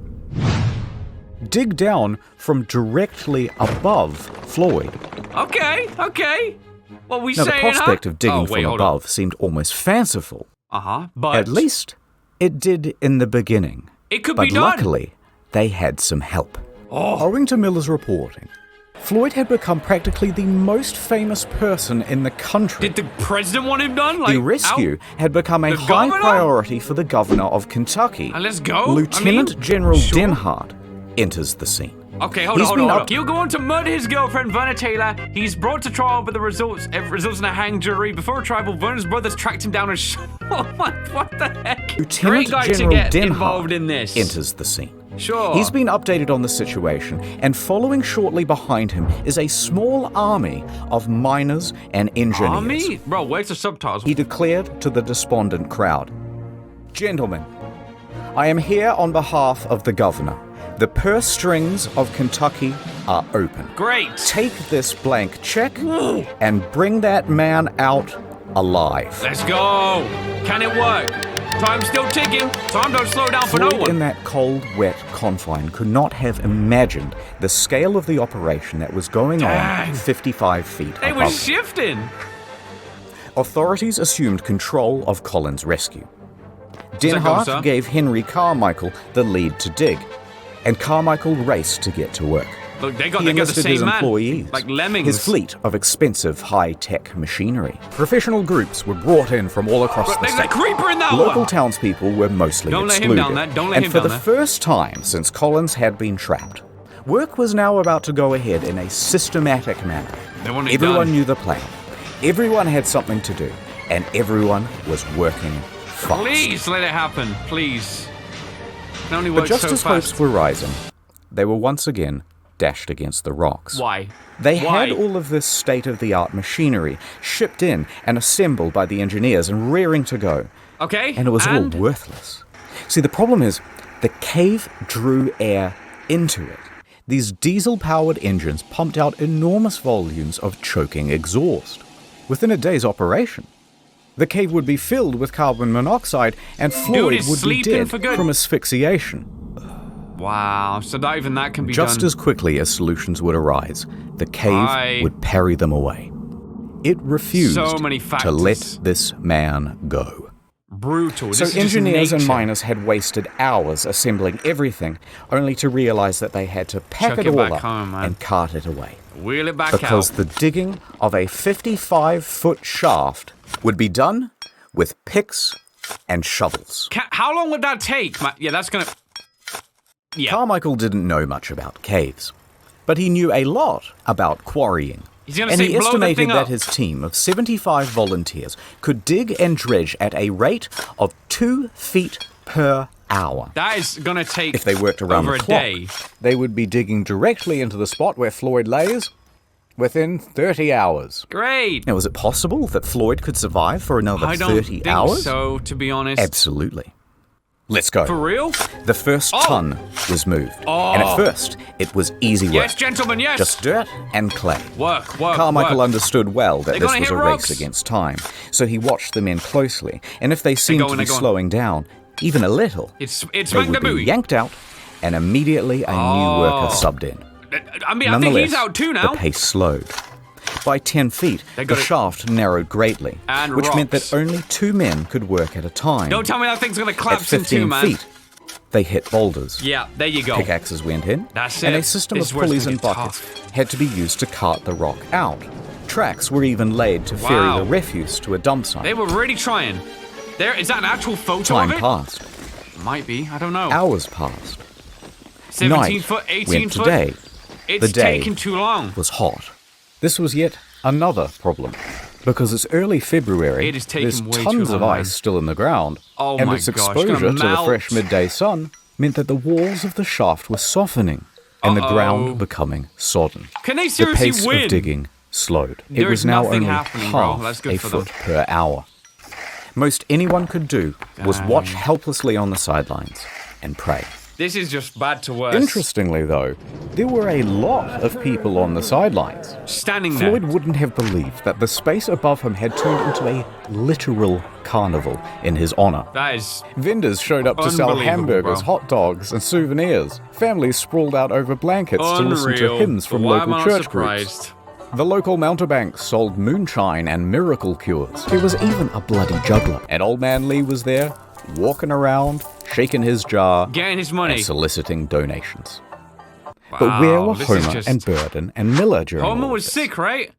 B: dig down from directly above Floyd.
A: Okay. What we
B: Now, the
A: saying,
B: prospect
A: huh?
B: of digging
A: wait,
B: from
A: hold
B: above seemed almost fanciful.
A: But
B: At least it did in the beginning.
A: it could
B: But
A: be done.
B: luckily, they had some help. Owing to Miller's reporting, Floyd had become practically the most famous person in the country.
A: Did the president want him done? Like,
B: The rescue had become a
A: The
B: high
A: governor?
B: priority for the governor of Kentucky.
A: Let's go.
B: Lieutenant General
A: sure.
B: Denhart enters the scene.
A: Okay, hold on. He'll go on to murder his girlfriend, Verna Taylor. He's brought to trial, but the results in a hang jury. Before trial, Verna's brothers tracked him down and what the heck?
B: Lieutenant
A: Great guy
B: General
A: to get
B: Denhart
A: involved in this.
B: enters the scene.
A: Sure.
B: He's been updated on the situation, and following shortly behind him is a small army of miners and engineers.
A: Army? Bro, where's the subtitles?
B: He declared to the despondent crowd, "Gentlemen, I am here on behalf of the governor. The purse strings of Kentucky are open.
A: Great.
B: Take this blank check and bring that man out alive."
A: Let's go. Can it work? Time's still ticking. Time don't slow down for no
B: Floyd
A: one.
B: in that cold, wet confine could not have imagined the scale of the operation that was going on 55 feet
A: They
B: above
A: were
B: him.
A: shifting.
B: Authorities assumed control of Colin's rescue.
A: that go,
B: Denhart
A: sir?
B: gave Henry Carmichael the lead to dig, and Carmichael raced to get to work.
A: Look, they
B: He
A: got the
B: enlisted his
A: same man.
B: employees,
A: Like lemmings.
B: his fleet of expensive high-tech machinery. Professional groups were brought in from all across the
A: There's a
B: state.
A: creeper in that
B: Local
A: one.
B: townspeople were mostly
A: Don't let him
B: excluded.
A: down there. Don't let
B: and
A: him
B: for
A: down
B: the
A: there.
B: first time since Collins had been trapped, work was now about to go ahead in a systematic manner.
A: They want it
B: Everyone
A: done.
B: knew the plan. Everyone had something to do, and everyone was working fast.
A: Please let it happen. Please. It only
B: But
A: works
B: just
A: so
B: as
A: fast.
B: hopes were rising, they were once again dashed against the rocks.
A: Why?
B: They
A: Why?
B: had all of this state-of-the-art machinery shipped in and assembled by the engineers and rearing to go.
A: Okay.
B: And it was all worthless. See, the problem is, the cave drew air into it. These diesel-powered engines pumped out enormous volumes of choking exhaust. Within a day's operation, the cave would be filled with carbon monoxide, and Floyd
A: is
B: would be
A: sleeping
B: dead
A: for good.
B: from asphyxiation.
A: Wow. So not even that can be
B: Just
A: done.
B: as quickly as solutions would arise, the cave would parry them away. It refused
A: So many
B: to
A: factors.
B: let this man go.
A: Brutal.
B: So
A: This is just
B: engineers and
A: nature.
B: miners had wasted hours assembling everything, only to realize that they had to pack
A: Chuck
B: it
A: it
B: all
A: back
B: up
A: home, man.
B: and cart it away.
A: Wheel it back
B: Because
A: out.
B: the digging of a 55-foot shaft would be done with picks and shovels.
A: How long would that take? Yeah, that's gonna. Yeah.
B: Carmichael didn't know much about caves, but he knew a lot about quarrying.
A: He's gonna
B: And
A: say
B: he
A: blow the
B: estimated
A: thing
B: that
A: up.
B: his team of 75 volunteers could dig and dredge at a rate of 2 feet per hour.
A: That is gonna take.
B: If they worked around
A: over
B: the
A: a
B: clock,
A: day.
B: they would be digging directly into the spot where Floyd lays within 30 hours.
A: Great.
B: Now, is it possible that Floyd could survive for another
A: I don't
B: 30
A: think
B: hours?
A: so, to be honest.
B: Absolutely. Let's go.
A: For real?
B: The first ton was moved. And at first, it was easy work.
A: Yes, gentlemen, yes.
B: Just dirt and clay.
A: Work.
B: Carmichael understood well that
A: They're
B: this
A: gonna
B: was
A: hit
B: a
A: rocks.
B: race against time, so he watched the men closely, and if they seemed to be
A: going.
B: slowing down, even a little,
A: It's
B: they
A: Smack the
B: would be
A: Booey.
B: yanked out, and immediately a new worker subbed in.
A: I mean, I think he's out too now.
B: The pace slowed. By 10 feet,
A: They
B: the
A: got it.
B: shaft narrowed greatly,
A: And
B: which meant
A: rocks.
B: that only 2 men could work at a time.
A: Don't tell me that thing's gonna
B: At
A: collapse in
B: 15
A: two, man.
B: feet, they hit boulders.
A: Yeah, there you go.
B: Pickaxes went in,
A: That's
B: and
A: it.
B: a system
A: This
B: of
A: is where it's
B: pulleys
A: gonna
B: and
A: get
B: buckets
A: tough.
B: had to be used to cart the rock out. Tracks were even laid to ferry
A: Wow.
B: the refuse to a dump site.
A: They were really trying. Is that an actual photo
B: Time
A: of it?
B: passed.
A: Might be. I don't know.
B: Hours passed.
A: 17
B: Night
A: foot, 18
B: went to
A: foot.
B: day.
A: It's
B: The day
A: taking too long.
B: was hot. This was yet another problem, because it's early February,
A: It is taking
B: there's
A: way
B: tons
A: too
B: of
A: long,
B: ice
A: man.
B: still in the ground,
A: Oh
B: and
A: my
B: its
A: gosh,
B: exposure
A: gonna
B: to the
A: melt.
B: fresh midday sun meant that the walls of the shaft were softening, and the ground becoming sodden.
A: Can they
B: The
A: seriously
B: pace
A: win?
B: of digging slowed. It
A: There
B: was
A: is
B: now
A: nothing
B: only
A: happening, bro.
B: half
A: That's good
B: a
A: for them.
B: foot per hour. Most anyone could do was watch helplessly on the sidelines and pray.
A: This is just bad to worse.
B: Interestingly, though, there were a lot of people on the sidelines.
A: Standing there.
B: Floyd wouldn't have believed that the space above him had turned into a literal carnival in his honor.
A: That is
B: Vendors showed up to sell hamburgers, hot dogs, and souvenirs. Families sprawled out over blankets to listen to hymns from local church groups. The local mountebanks sold moonshine and miracle cures. There was even a bloody juggler. And Old Man Lee was there, walking around, shaking his jar,
A: getting his money,
B: and soliciting donations. Wow, but where were Homer and Burden and Miller during all
A: Homer was
B: this?
A: sick, right?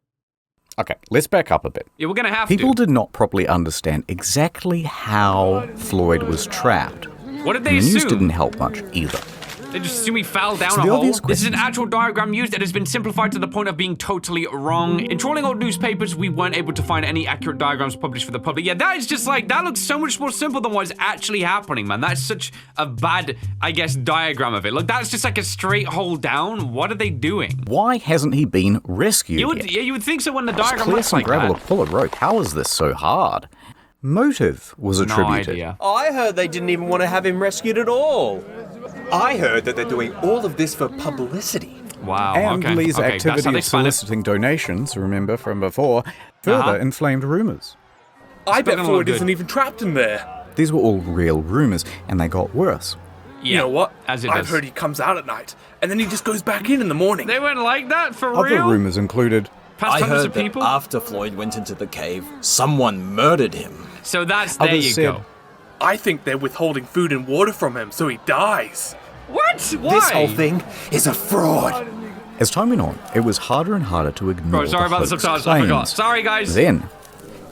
B: Okay, let's back up a bit.
A: Yeah, we're gonna have
B: People did not properly understand exactly how Floyd was trapped.
A: What did they
B: the news
A: assume?
B: Didn't help much either.
A: They just assume he fell down
B: So
A: a
B: the
A: hole.
B: obvious
A: This is an
B: question-
A: actual diagram used that has been simplified to the point of being totally wrong. In trawling old newspapers, we weren't able to find any accurate diagrams published for the public. Yeah, that is just like, that looks so much more simple than what is actually happening, man. That's such a bad, I guess, diagram of it. Look, that's just like a straight hole down. What are they doing?
B: Why hasn't he been rescued
A: Yeah, you would think so when the
B: Just
A: diagram
B: clear
A: looks
B: some
A: like
B: gravel
A: that.
B: or pull a rope. How is this so hard? Motive was attributed.
A: No idea.
I: I heard they didn't even want to have him rescued at all. I heard that they're doing all of this for publicity.
A: Wow,
B: And
A: okay.
B: Lee's
A: Okay, that's how
B: activity
A: they
B: of
A: spun it.
B: soliciting donations, remember from before, further inflamed rumors.
J: I bet
A: gonna
J: Floyd
A: look good.
J: isn't even trapped in there.
B: These were all real rumors, and they got worse.
A: Yeah,
J: You know what?
A: As it
J: I've
A: does.
J: heard he comes out at night, and then he just goes back in the morning.
A: They weren't like that, for
B: Other
A: real?
B: rumors included
A: Past
I: I
A: hundreds
I: heard
A: of
I: that
A: people?
I: after Floyd went into the cave, someone murdered him.
A: So that's, there
B: Others
A: you
B: said-
A: go.
J: I think they're withholding food and water from him, so he dies.
A: What? Why?
I: This whole thing is a fraud.
B: As time went on, it was harder and harder to ignore
A: Bro, sorry about the
B: hoax
A: subtitles, I forgot.
B: claims.
A: Sorry, guys.
B: Then,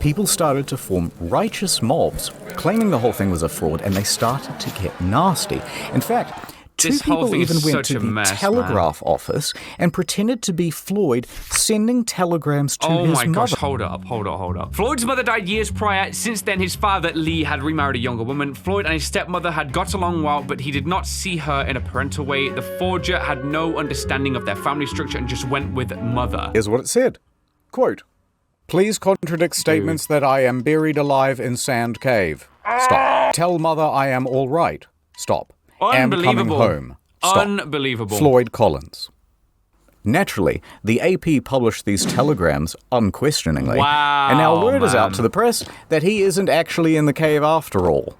B: people started to form righteous mobs, claiming the whole thing was a fraud, and they started to get nasty. In fact, two
A: This whole
B: people
A: thing is
B: even went
A: such
B: to
A: a
B: the
A: mess,
B: telegraph office and pretended to be Floyd, sending telegrams to
A: Oh
B: his
A: my gosh,
B: mother.
A: hold up. Floyd's mother died years prior. Since then, his father, Lee, had remarried a younger woman. Floyd and his stepmother had got along well, but he did not see her in a parental way. The forger had no understanding of their family structure and just went with mother.
B: Here's what it said. Quote, "Please contradict statements that I am buried alive in Sand Cave. Stop. Tell mother I am all right. Stop. Am coming
A: Unbelievable.
B: home. Stop.
A: Unbelievable.
B: Floyd Collins." Naturally, the AP published these telegrams unquestioningly.
A: Wow,
B: and now word is out
A: man.
B: to the press that he isn't actually in the cave after all.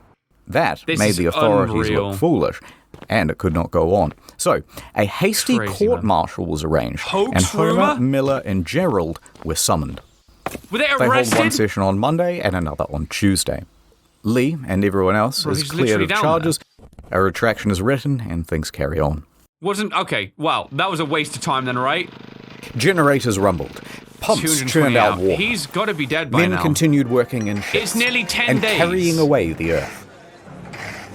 B: That
A: This
B: made
A: is
B: the authorities
A: unreal.
B: look foolish, and it could not go on. So, a hasty
A: Crazy,
B: court-martial was arranged,
A: Hoax
B: and Homer,
A: rumor?
B: Miller, and Gerald were summoned.
A: Were they
B: They hold one
A: arrested?
B: session on Monday and another on Tuesday. Lee and everyone else
A: Bro,
B: is
A: he's
B: cleared
A: literally
B: of
A: down
B: charges. A retraction is written, and things carry on.
A: Okay, well, that was a waste of time then, right?
B: Generators rumbled. Pumps
A: 220
B: churned out water.
A: He's got to be dead by
B: Men
A: now.
B: continued working in shifts.
A: It's nearly 10
B: and
A: days.
B: carrying away the earth.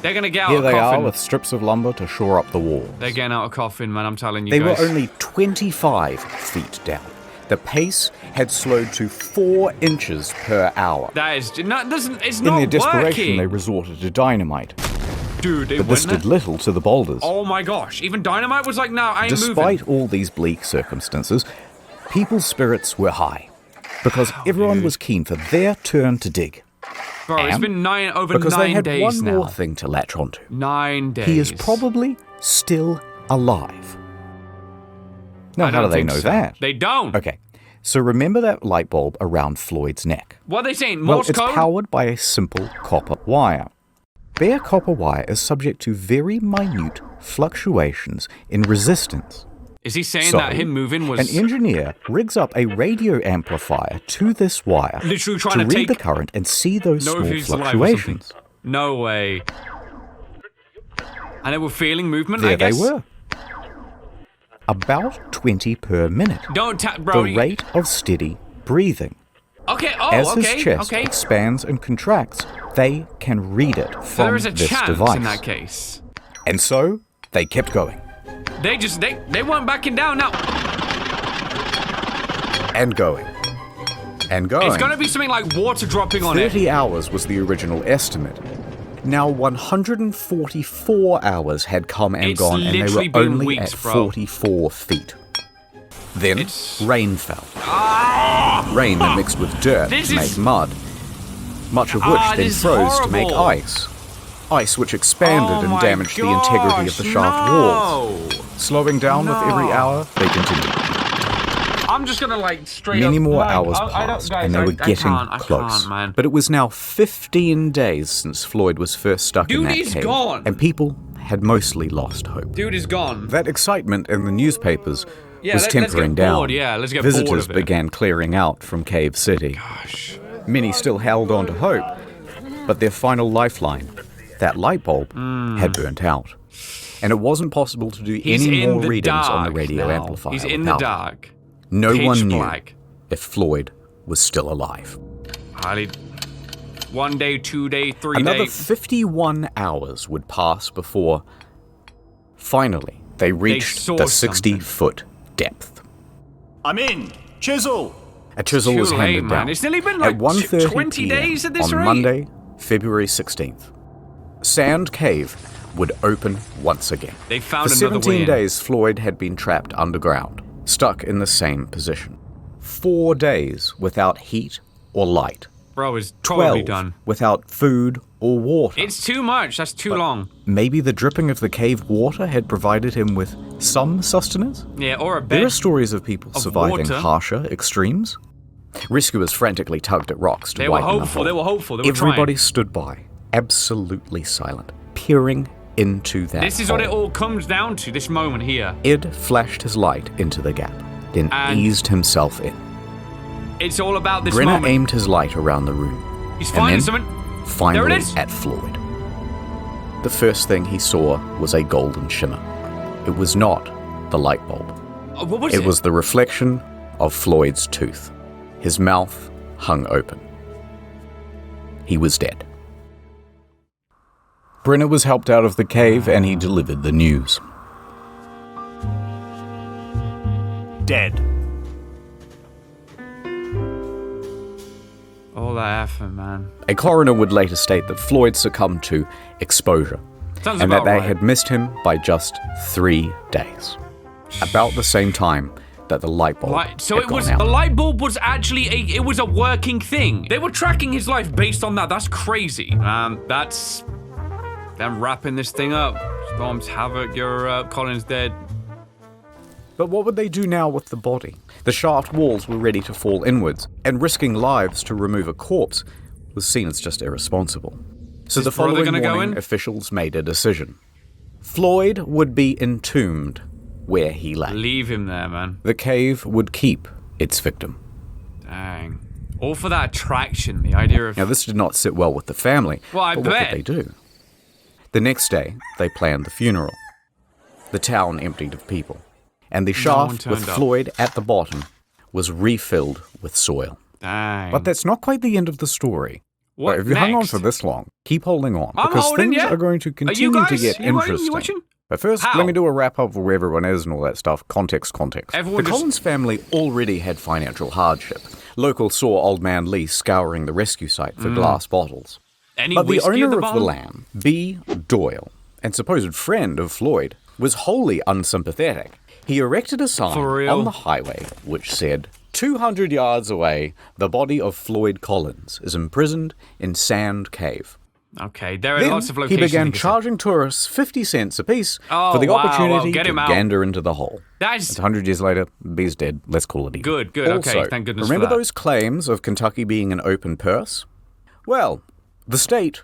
A: They're gonna get out
B: Here
A: a
B: they
A: coffin.
B: are with strips of lumber to shore up the walls.
A: They're getting out a coffin, man, I'm telling you
B: They
A: guys.
B: were only 25 feet down. The pace had slowed to 4 inches per hour.
A: That is not, it's
B: In
A: not
B: their desperation,
A: working.
B: they resorted to dynamite.
A: Dude, they
B: But this
A: went
B: did little to the boulders.
A: Oh my gosh, even Dynamite was like, no, I ain't
B: Despite
A: moving.
B: all these bleak circumstances, people's spirits were high. Because everyone was keen for their turn to dig.
A: Bro, it's
B: And
A: been over
B: because
A: 9
B: they had
A: days
B: one
A: now.
B: more thing to latch onto.
A: 9 days.
B: He is probably still alive. Now,
A: I
B: how do
A: don't
B: they
A: think
B: know
A: so.
B: that?
A: They don't.
B: Okay, so remember that light bulb around Floyd's neck?
A: What are they saying?
B: Well,
A: Morse
B: it's
A: code?
B: powered by a simple copper wire. Bare copper wire is subject to very minute fluctuations in resistance.
A: Is he saying
B: So,
A: that him moving was
B: An engineer rigs up a radio amplifier to this wire
A: Literally trying
B: to
A: to
B: read
A: take-
B: the current and see those
A: know if
B: small
A: he's alive or
B: fluctuations.
A: No way. And they were feeling movement,
B: There
A: I guess?
B: they were. About 20 per minute.
A: Don't tap, bro.
B: The rate of steady breathing.
A: Okay,
B: As
A: okay,
B: his chest
A: okay.
B: expands and contracts, they can read it
A: So
B: from
A: there is a
B: this
A: chance
B: device.
A: in that case.
B: And so, they kept going.
A: They weren't backing down now.
B: And going. And going.
A: It's gonna be something like water dropping on it.
B: 30 hours was the original estimate. Now 144 hours had come and
A: It's
B: gone, and they were
A: literally been
B: only
A: weeks,
B: at
A: bro.
B: 44 feet. Then
A: It's-
B: rain fell. Rain that mixed with dirt
A: This
B: to
A: is-
B: make mud, much of which then
A: this is
B: froze to make
A: horrible.
B: ice. ice which expanded and damaged the integrity of the shaft walls. Slowing down with every hour, they continued.
A: I'm just gonna like straight
B: Many
A: up,
B: more hours passed, and they were getting close. But it was now 15 days since Floyd was first stuck in that cave,
A: gone.
B: and people had mostly lost hope.
A: Dude is gone.
B: That excitement in the newspapers was tempering down.
A: Let's get
B: Visitors
A: bored of it.
B: began clearing out from Cave City. Many still held on to hope, but their final lifeline, that light bulb, had burnt out. And it wasn't possible to do any more readings on the radio amplifier.
A: He's in the dark.
B: No
A: Pitch
B: one knew
A: black.
B: if Floyd was still alive.
A: 1 day, 2 day, 3
B: Another
A: days.
B: 51 hours would pass before, finally, they reached the 60-foot depth.
K: I'm in. Chisel.
B: A chisel was handed down.
A: It's nearly been like
B: at 1:30
A: 20 days at this
B: on
A: rate.
B: Monday, February 16th. Sand Cave would open once again.
A: They found
B: For
A: another
B: 17
A: way in.
B: days, Floyd had been trapped underground, stuck in the same position. 4 days without heat or light.
A: Bro, it's probably
B: 12
A: done.
B: without food or water.
A: It's too much. That's too long.
B: Maybe the dripping of the cave water had provided him with some sustenance?
A: Yeah, or a bed.
B: There are stories of people surviving
A: water.
B: harsher extremes. Rescuers frantically tugged at rocks to
A: They were
B: widen the
A: hopeful.
B: hole.
A: They were hopeful. They were
B: Everybody
A: trying.
B: stood by, absolutely silent, peering into that
A: This is what it
B: hole.
A: all comes down to, this moment here.
B: Ed flashed his light into the gap, then
A: And
B: eased himself in.
A: It's all about this
B: Brenner
A: moment.
B: aimed his light around the room.
A: He's
B: and
A: finding
B: then,
A: something.
B: finally
A: There it is.
B: at Floyd. The first thing he saw was a golden shimmer. It was not the light bulb.
A: What was it?
B: It was the reflection of Floyd's tooth. His mouth hung open. He was dead. Brenner was helped out of the cave and he delivered the news.
K: Dead.
A: All that effort, man.
B: A coroner would later state that Floyd succumbed to exposure,
A: Sounds
B: and that
A: about
B: they
A: right.
B: had missed him by just 3 days. About the same time that the light bulb
A: So
B: had
A: it
B: gone
A: was
B: out.
A: the light bulb was actually it was a working thing. They were tracking his life based on that. That's crazy. That's them wrapping this thing up. Storms Havoc, your Colin's dead.
B: But what would they do now with the body? The shaft walls were ready to fall inwards, and risking lives to remove a corpse was seen as just irresponsible. So
A: Is
B: the
A: his brother
B: following
A: gonna go
B: morning,
A: in?
B: officials made a decision. Floyd would be entombed where he lay.
A: Leave him there, man.
B: The cave would keep its victim.
A: Dang. All for that attraction, the idea of...
B: Now, this did not sit well with the family.
A: Well, I
B: but
A: bet.
B: what could they do? The next day, they planned the funeral. The town emptied of people, and the
A: No one
B: shaft
A: turned
B: with
A: up.
B: Floyd at the bottom was refilled with soil.
A: Dang.
B: But that's not quite the end of the story.
A: What
B: If you hung on
A: next?
B: for this long, keep holding on,
A: I'm
B: because
A: holding,
B: things
A: yeah.
B: are going to
A: Are you
B: continue
A: guys?
B: to get
A: You
B: interesting.
A: watching?
B: But first,
A: How?
B: let me do a wrap-up of where everyone is and all that stuff. Context.
A: Everyone
B: the
A: just-
B: Collins family already had financial hardship. Locals saw Old Man Lee scouring the rescue site for glass bottles.
A: Any
B: But the
A: whiskey at
B: owner
A: the
B: of
A: bottom?
B: the land, B. Doyle, and supposed friend of Floyd, was wholly unsympathetic. He erected a sign
A: For real?
B: on the highway which said, 200 yards away, the body of Floyd Collins is imprisoned in Sand Cave.
A: Okay, there are
B: Then
A: lots of
B: he
A: locations.
B: began
A: you can see.
B: charging tourists 50 cents apiece
A: Oh,
B: for the
A: wow,
B: opportunity
A: well, get
B: to
A: him out.
B: gander into the hole.
A: That's
B: It's 100 years later, B's dead. Let's call it even.
A: Good,
B: Also,
A: okay, thank goodness
B: remember
A: for that.
B: those claims of Kentucky being an open purse? Well, the state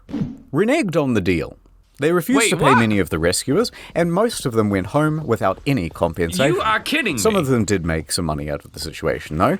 B: reneged on the deal. They refused
A: Wait,
B: to pay
A: what?
B: many of the rescuers, and most of them went home without any compensation.
A: You are kidding
B: Some
A: me.
B: of them did make some money out of the situation, though.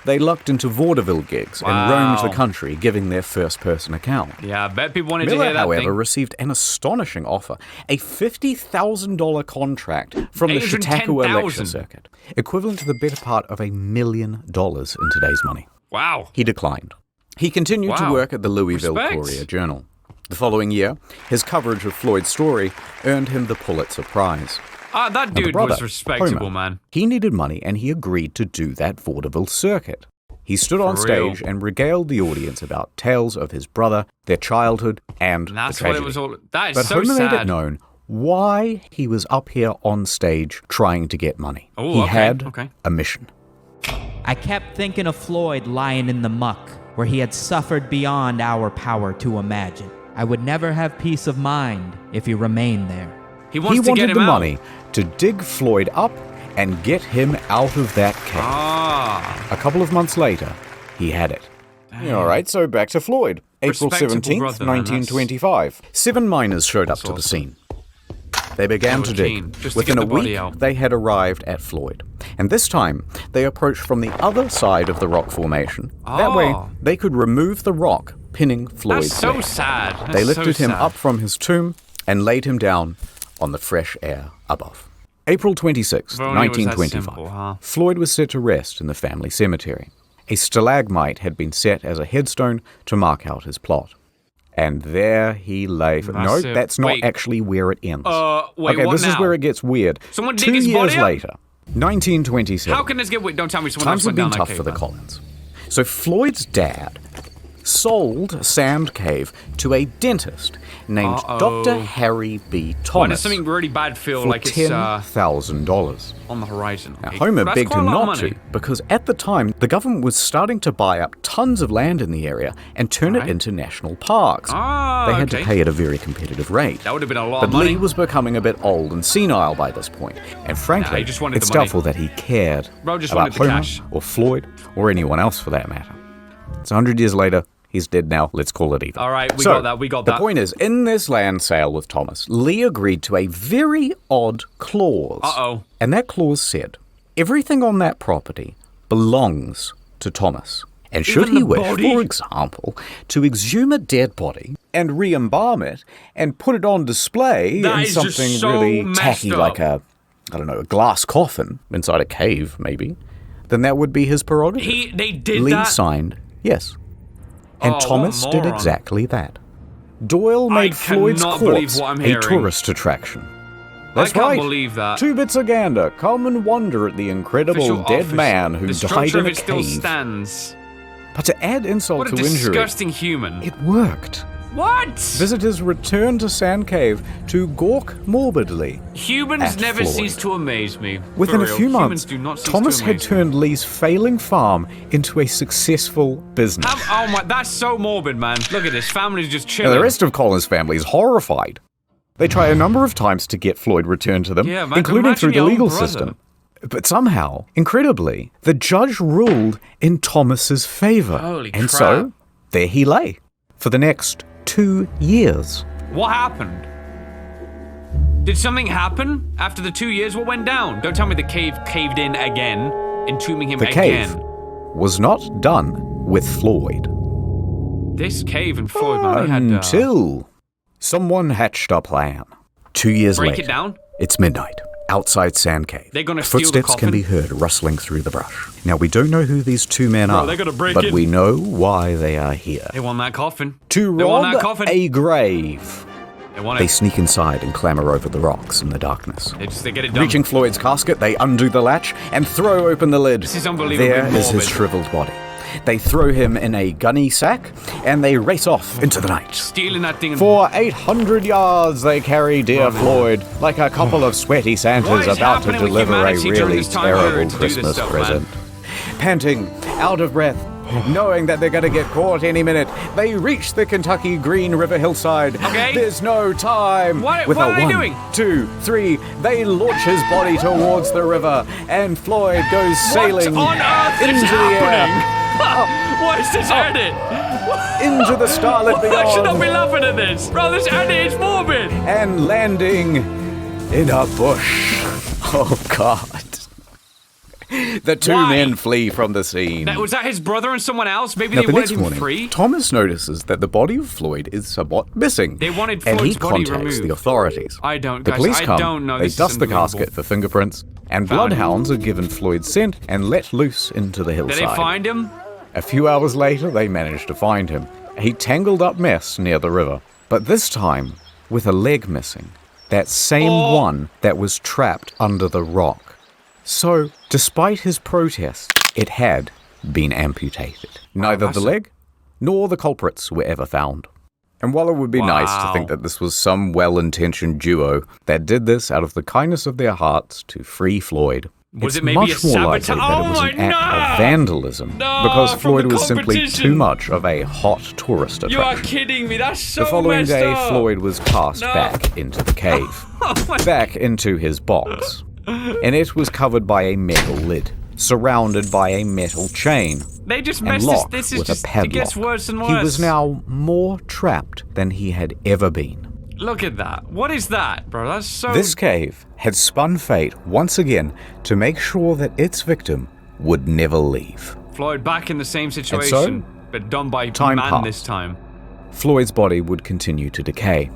B: They lucked into vaudeville gigs and
A: Wow.
B: roamed the country, giving their first-person account.
A: Yeah, I bet people wanted to
B: Miller,
A: hear that
B: however,
A: thing.
B: received an astonishing offer, a $50,000 contract from the Chautauqua Lecture
A: 810,000.
B: Circuit, equivalent to the better part of $1 million in today's money.
A: Wow.
B: He declined. He continued to
A: Wow.
B: work at the Louisville
A: Respect.
B: Courier-Journal. The following year, his coverage of Floyd's story earned him the Pulitzer Prize.
A: That
B: Now, the
A: dude
B: brother,
A: was respectable,
B: Homer,
A: man.
B: He needed money and he agreed to do that vaudeville circuit. He stood on
A: For
B: stage
A: real.
B: and regaled the audience about tales of his brother, their childhood, and
A: And that's
B: the
A: what
B: tragedy.
A: it was all. That is
B: But
A: so
B: Homer made it
A: sad.
B: known why he was up here on stage trying to get money.
A: Oh,
B: he
A: okay,
B: had
A: okay.
B: a mission.
D: I kept thinking of Floyd lying in the muck, where he had suffered beyond our power to imagine. I would never have peace of mind if he remained there.
A: He
B: wanted
A: get him
B: the
A: out.
B: money to dig Floyd up and get him out of that cave.
A: Ah.
B: A couple of months later, he had it. All right, so back to Floyd. April
A: Respectable
B: 17th,
A: brother, man,
B: 1925. 7 miners showed up to the scene. They began to dig. Within a week, they had arrived at Floyd. And this time, they approached from the other side of the rock formation. That way, they could remove the rock pinning Floyd's
A: That's so
B: neck.
A: sad.
B: They lifted him up from his tomb and laid him down on the fresh air above. April 26, 1925.
A: Simple, huh?
B: Floyd was set to rest in the family cemetery. A stalagmite had been set as a headstone to mark out his plot. And there he lay. No, that's not actually where it ends.
A: Wait,
B: okay,
A: what
B: this
A: now?
B: is where it gets weird.
A: Someone dig
B: 2
A: his
B: years
A: body up?
B: later, 1927.
A: How can this get weird? Don't tell me someone
B: Times
A: else
B: have
A: went
B: been
A: down that
B: tough
A: cave,
B: for the
A: man.
B: Collins. So Floyd's dad sold Sand Cave to a dentist named Dr. Harry B. Thomas.
A: Why does something really bad feel
B: for
A: like it's
B: $10,000.
A: on the horizon?
B: Now,
A: Okay.
B: Homer
A: That's
B: begged
A: quite a
B: him
A: lot of
B: not
A: money.
B: to, because at the time, the government was starting to buy up tons of land in the area and turn it into national parks. They had to pay at a very competitive rate.
A: That would have been a lot
B: But
A: of money.
B: Lee was becoming a bit old and senile by this point, and frankly,
A: he just wanted
B: it's
A: the money.
B: doubtful that he cared
A: Bro just
B: about
A: wanted the
B: Homer
A: cash.
B: or Floyd or anyone else for that matter. It's 100 years later. He's dead now. Let's call it even.
A: All right, we got that. We got that.
B: The point is, in this land sale with Thomas, Lee agreed to a very odd clause.
A: Uh-oh.
B: And that clause said, everything on that property belongs to Thomas. And should
A: Even
B: he
A: the
B: wish,
A: body?
B: for example, to exhume a dead body and re-embalm it and put it on display
A: That
B: in
A: is just
B: something
A: so
B: really
A: messed
B: tacky
A: up.
B: like a glass coffin inside a cave, maybe, then that would be his prerogative.
A: They did
B: Lee
A: that?
B: signed, yes. And
A: Oh,
B: Thomas
A: what a
B: did
A: moron.
B: exactly that. Doyle made
A: I
B: Floyd's
A: cannot believe
B: corpse
A: what I'm
B: a
A: hearing.
B: tourist attraction. That's
A: I can't
B: right.
A: believe that.
B: 2 bits of gander. Come and wonder at the incredible
A: Official
B: dead
A: office.
B: man who
A: the
B: died
A: structure
B: in
A: of
B: a
A: it still
B: cave.
A: stands.
B: But to add insult
A: What a
B: to injury,
A: disgusting human.
B: it worked.
A: What?
B: Visitors returned to Sand Cave to gawk morbidly.
A: Humans
B: at
A: never
B: Floyd.
A: cease to amaze me.
B: Within
A: For
B: a
A: real.
B: few
A: Humans
B: months,
A: do not cease
B: Thomas
A: to
B: had
A: amaze me.
B: turned Lee's failing farm into a successful business.
A: Oh my, that's so morbid, man. Look at this. Family's just
B: Now,
A: chilling.
B: the rest of Colin's family is horrified. They try a number of times to get Floyd returned to them,
A: Yeah, man,
B: including
A: imagine
B: through the
A: your own
B: legal
A: brother.
B: system. But somehow, incredibly, the judge ruled in Thomas's favor.
A: Holy
B: and
A: crap.
B: so, there he lay for the next 2 years.
A: What happened? Did something happen after the 2 years? What went down? Don't tell me the cave caved in again, entombing him
B: The
A: again.
B: cave was not done with Floyd.
A: This cave and Floyd, man, they had
B: Until someone hatched a plan. 2 years
A: break
B: later,
A: it down.
B: it's midnight. Outside Sand Cave.
A: They're gonna steal the
B: Footsteps can
A: coffin?
B: be heard rustling through the brush. Now, we don't know who these 2 men are,
A: they're gonna break
B: but
A: in.
B: we know why they are here.
A: They want that coffin.
B: To
A: They want
B: rob
A: that coffin.
B: a grave.
A: They want
B: They
A: it.
B: sneak inside and clamber over the rocks in the darkness.
A: They get it done.
B: Reaching Floyd's casket, they undo the latch and throw open the lid.
A: This is unbelievably
B: There is his
A: morbid.
B: shriveled body. They throw him in a gunny sack and they race off into the night.
A: Stealing that thing.
B: For 800 yards, they carry dear Floyd like a couple of sweaty
A: What
B: Santas
A: is
B: about to
A: happening with
B: deliver a
A: humanity during
B: really
A: this time period
B: terrible
A: to do this
B: Christmas
A: stuff,
B: present. Panting, out of breath, knowing that they're going to get caught any minute, they reach the Kentucky Green River hillside.
A: Okay.
B: There's no time.
A: What are they doing?
B: 2, 3, they launch his body towards the river, and Floyd goes sailing
A: What on earth
B: into
A: is
B: the
A: happening?
B: air.
A: What is this edit?
B: Into the starlit
A: I should not be
B: beyond,
A: laughing at this. Bro, this edit is morbid.
B: and landing in a bush. Oh, God. The 2
A: Why?
B: men flee from the scene.
A: Was that his brother and someone else? Maybe
B: Now,
A: they
B: the
A: wanted
B: next
A: him
B: morning,
A: free?
B: Thomas notices that the body of Floyd is somewhat missing.
A: They wanted
B: and he
A: Floyd's body
B: contacts
A: removed.
B: the authorities.
A: I don't,
B: The
A: guys,
B: police
A: I
B: come,
A: don't know.
B: they
A: This is
B: dust the
A: unbelievable.
B: casket for fingerprints, and
A: Found him.
B: bloodhounds are given Floyd's scent and let loose into the
A: Did
B: hillside.
A: they find him?
B: A few hours later, they managed to find him, a tangled up mess near the river. But this time, with a leg missing. That same one that was trapped under the rock. So, despite his protest, it had been amputated. Neither the leg nor the culprits were ever found. And while it would be nice to think that this was some well-intentioned duo that did this out of the kindness of their hearts to free Floyd,
A: Was
B: it's
A: it maybe
B: much
A: a
B: more likely
A: sabotage?
B: that it was an act of vandalism because Floyd was simply too much of a hot tourist attraction.
A: You are kidding me, that's so
B: The following
A: messed
B: day,
A: up.
B: Floyd was cast back into the cave, back into his box, and it was covered by a metal lid, surrounded by a metal chain,
A: They just
B: and
A: messed
B: locked
A: this is
B: with
A: just,
B: a padlock.
A: it gets worse and worse.
B: He was now more trapped than he had ever been.
A: Look at that. What is that, bro? That's so...
B: This cave had spun fate once again to make sure that its victim would never leave.
A: Floyd back in the same situation, but done by man
B: passed.
A: this time.
B: Floyd's body would continue to decay.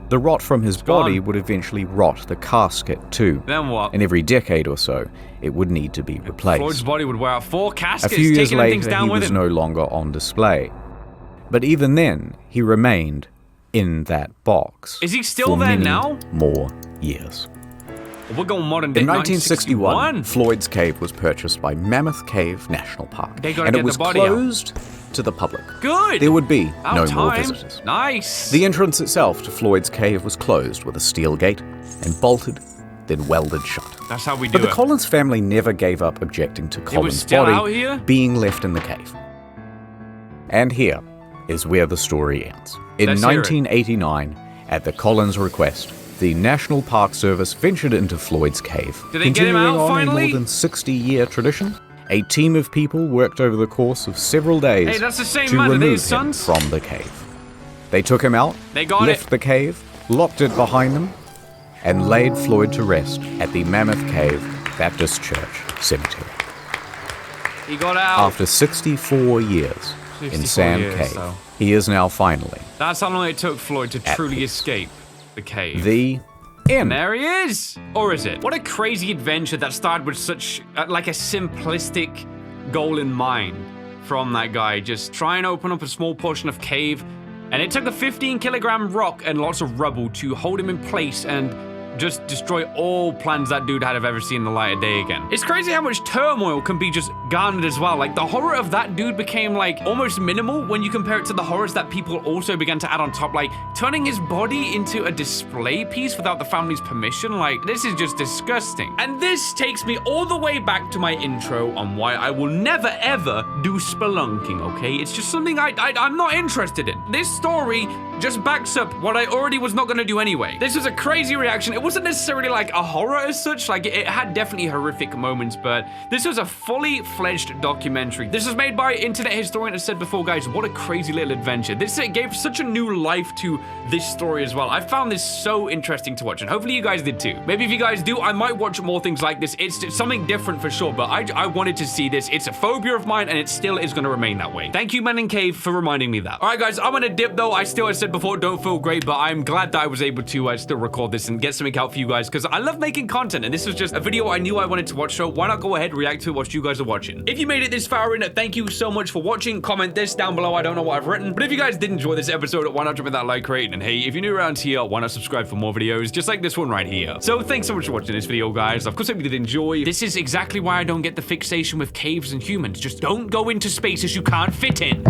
B: The rot from his body would eventually rot the casket too.
A: Then what?
B: And every decade or so, it would need to be replaced.
A: Floyd's body would wear out 4 caskets,
B: A few years
A: taking things
B: later,
A: down
B: he
A: with
B: was
A: him.
B: no longer on display. But even then, he remained in that box.
A: Is he still
B: for
A: there
B: many
A: now?
B: more years.
A: We're going modern day.
B: In 1961, Floyd's cave was purchased by Mammoth Cave National Park,
A: They gotta
B: and it
A: get
B: was
A: the body out.
B: closed to the public.
A: Good.
B: There would be
A: About
B: no more
A: time.
B: visitors.
A: Nice.
B: The entrance itself to Floyd's cave was closed with a steel gate and bolted, then welded shut.
A: That's how we do
B: But the
A: it.
B: Collins family never gave up objecting to Collins'
A: still
B: body
A: out here?
B: being left in the cave. And here is where the story ends. In
A: Let's hear it.
B: 1989, at the Collins' request, the National Park Service ventured into Floyd's cave.
A: Did they get him
B: Continuing
A: out
B: on
A: finally?
B: a more than 60-year tradition, a team of people worked over the course of several days
A: Hey, that's the same
B: to
A: man. Are they
B: remove
A: his
B: him
A: sons?
B: from the cave. They took him out,
A: They got
B: left
A: it.
B: the cave, locked it behind them, and laid Floyd to rest at the Mammoth Cave Baptist Church Cemetery.
A: He got out.
B: After 64 years in
A: 64
B: Sand
A: years,
B: Cave,
A: though.
B: he is now finally
A: That's how long it took Floyd to
B: At
A: truly
B: peace.
A: escape the cave.
B: the
A: And
B: end.
A: there he is! Or is it? What a crazy adventure that started with such, like a simplistic goal in mind from that guy. Just try and open up a small portion of cave. And it took a 15-kilogram rock and lots of rubble to hold him in place and just destroy all plans that dude had of ever seen the light of day again. It's crazy how much turmoil can be just garnered as well. Like, the horror of that dude became, like, almost minimal when you compare it to the horrors that people also began to add on top. Like, turning his body into a display piece without the family's permission. Like, this is just disgusting. And this takes me all the way back to my intro on why I will never, ever do spelunking, okay? It's just something I'm not interested in. This story just backs up what I already was not gonna do anyway. This was a crazy reaction. It wasn't necessarily like a horror as such, like it had definitely horrific moments, but this was a fully fledged documentary. This was made by InternetHistorian, as said before, guys. What a crazy little adventure. This gave such a new life to this story as well. I found this so interesting to watch, and hopefully you guys did too. Maybe if you guys do, I might watch more things like this. It's something different for sure, but I wanted to see this. It's a phobia of mine, and it still is gonna remain that way. Thank you, Man in Cave, for reminding me that. All right, guys, I'm gonna dip though. I still, as I said before, don't feel great, but I'm glad that I was able to still record this and get something out for you guys, because I love making content, and this was just a video I knew I wanted to watch, so why not go ahead, react to what you guys are watching. If you made it this far in, thank you so much for watching. Comment this down below. I don't know what I've written, but if you guys did enjoy this episode, why not drop in that like rate, and hey, if you're new around here, why not subscribe for more videos just like this one right here. So thanks so much for watching this video, guys. Of course, if you did enjoy, this is exactly why I don't get the fixation with caves and humans. Just don't go into spaces you can't fit in.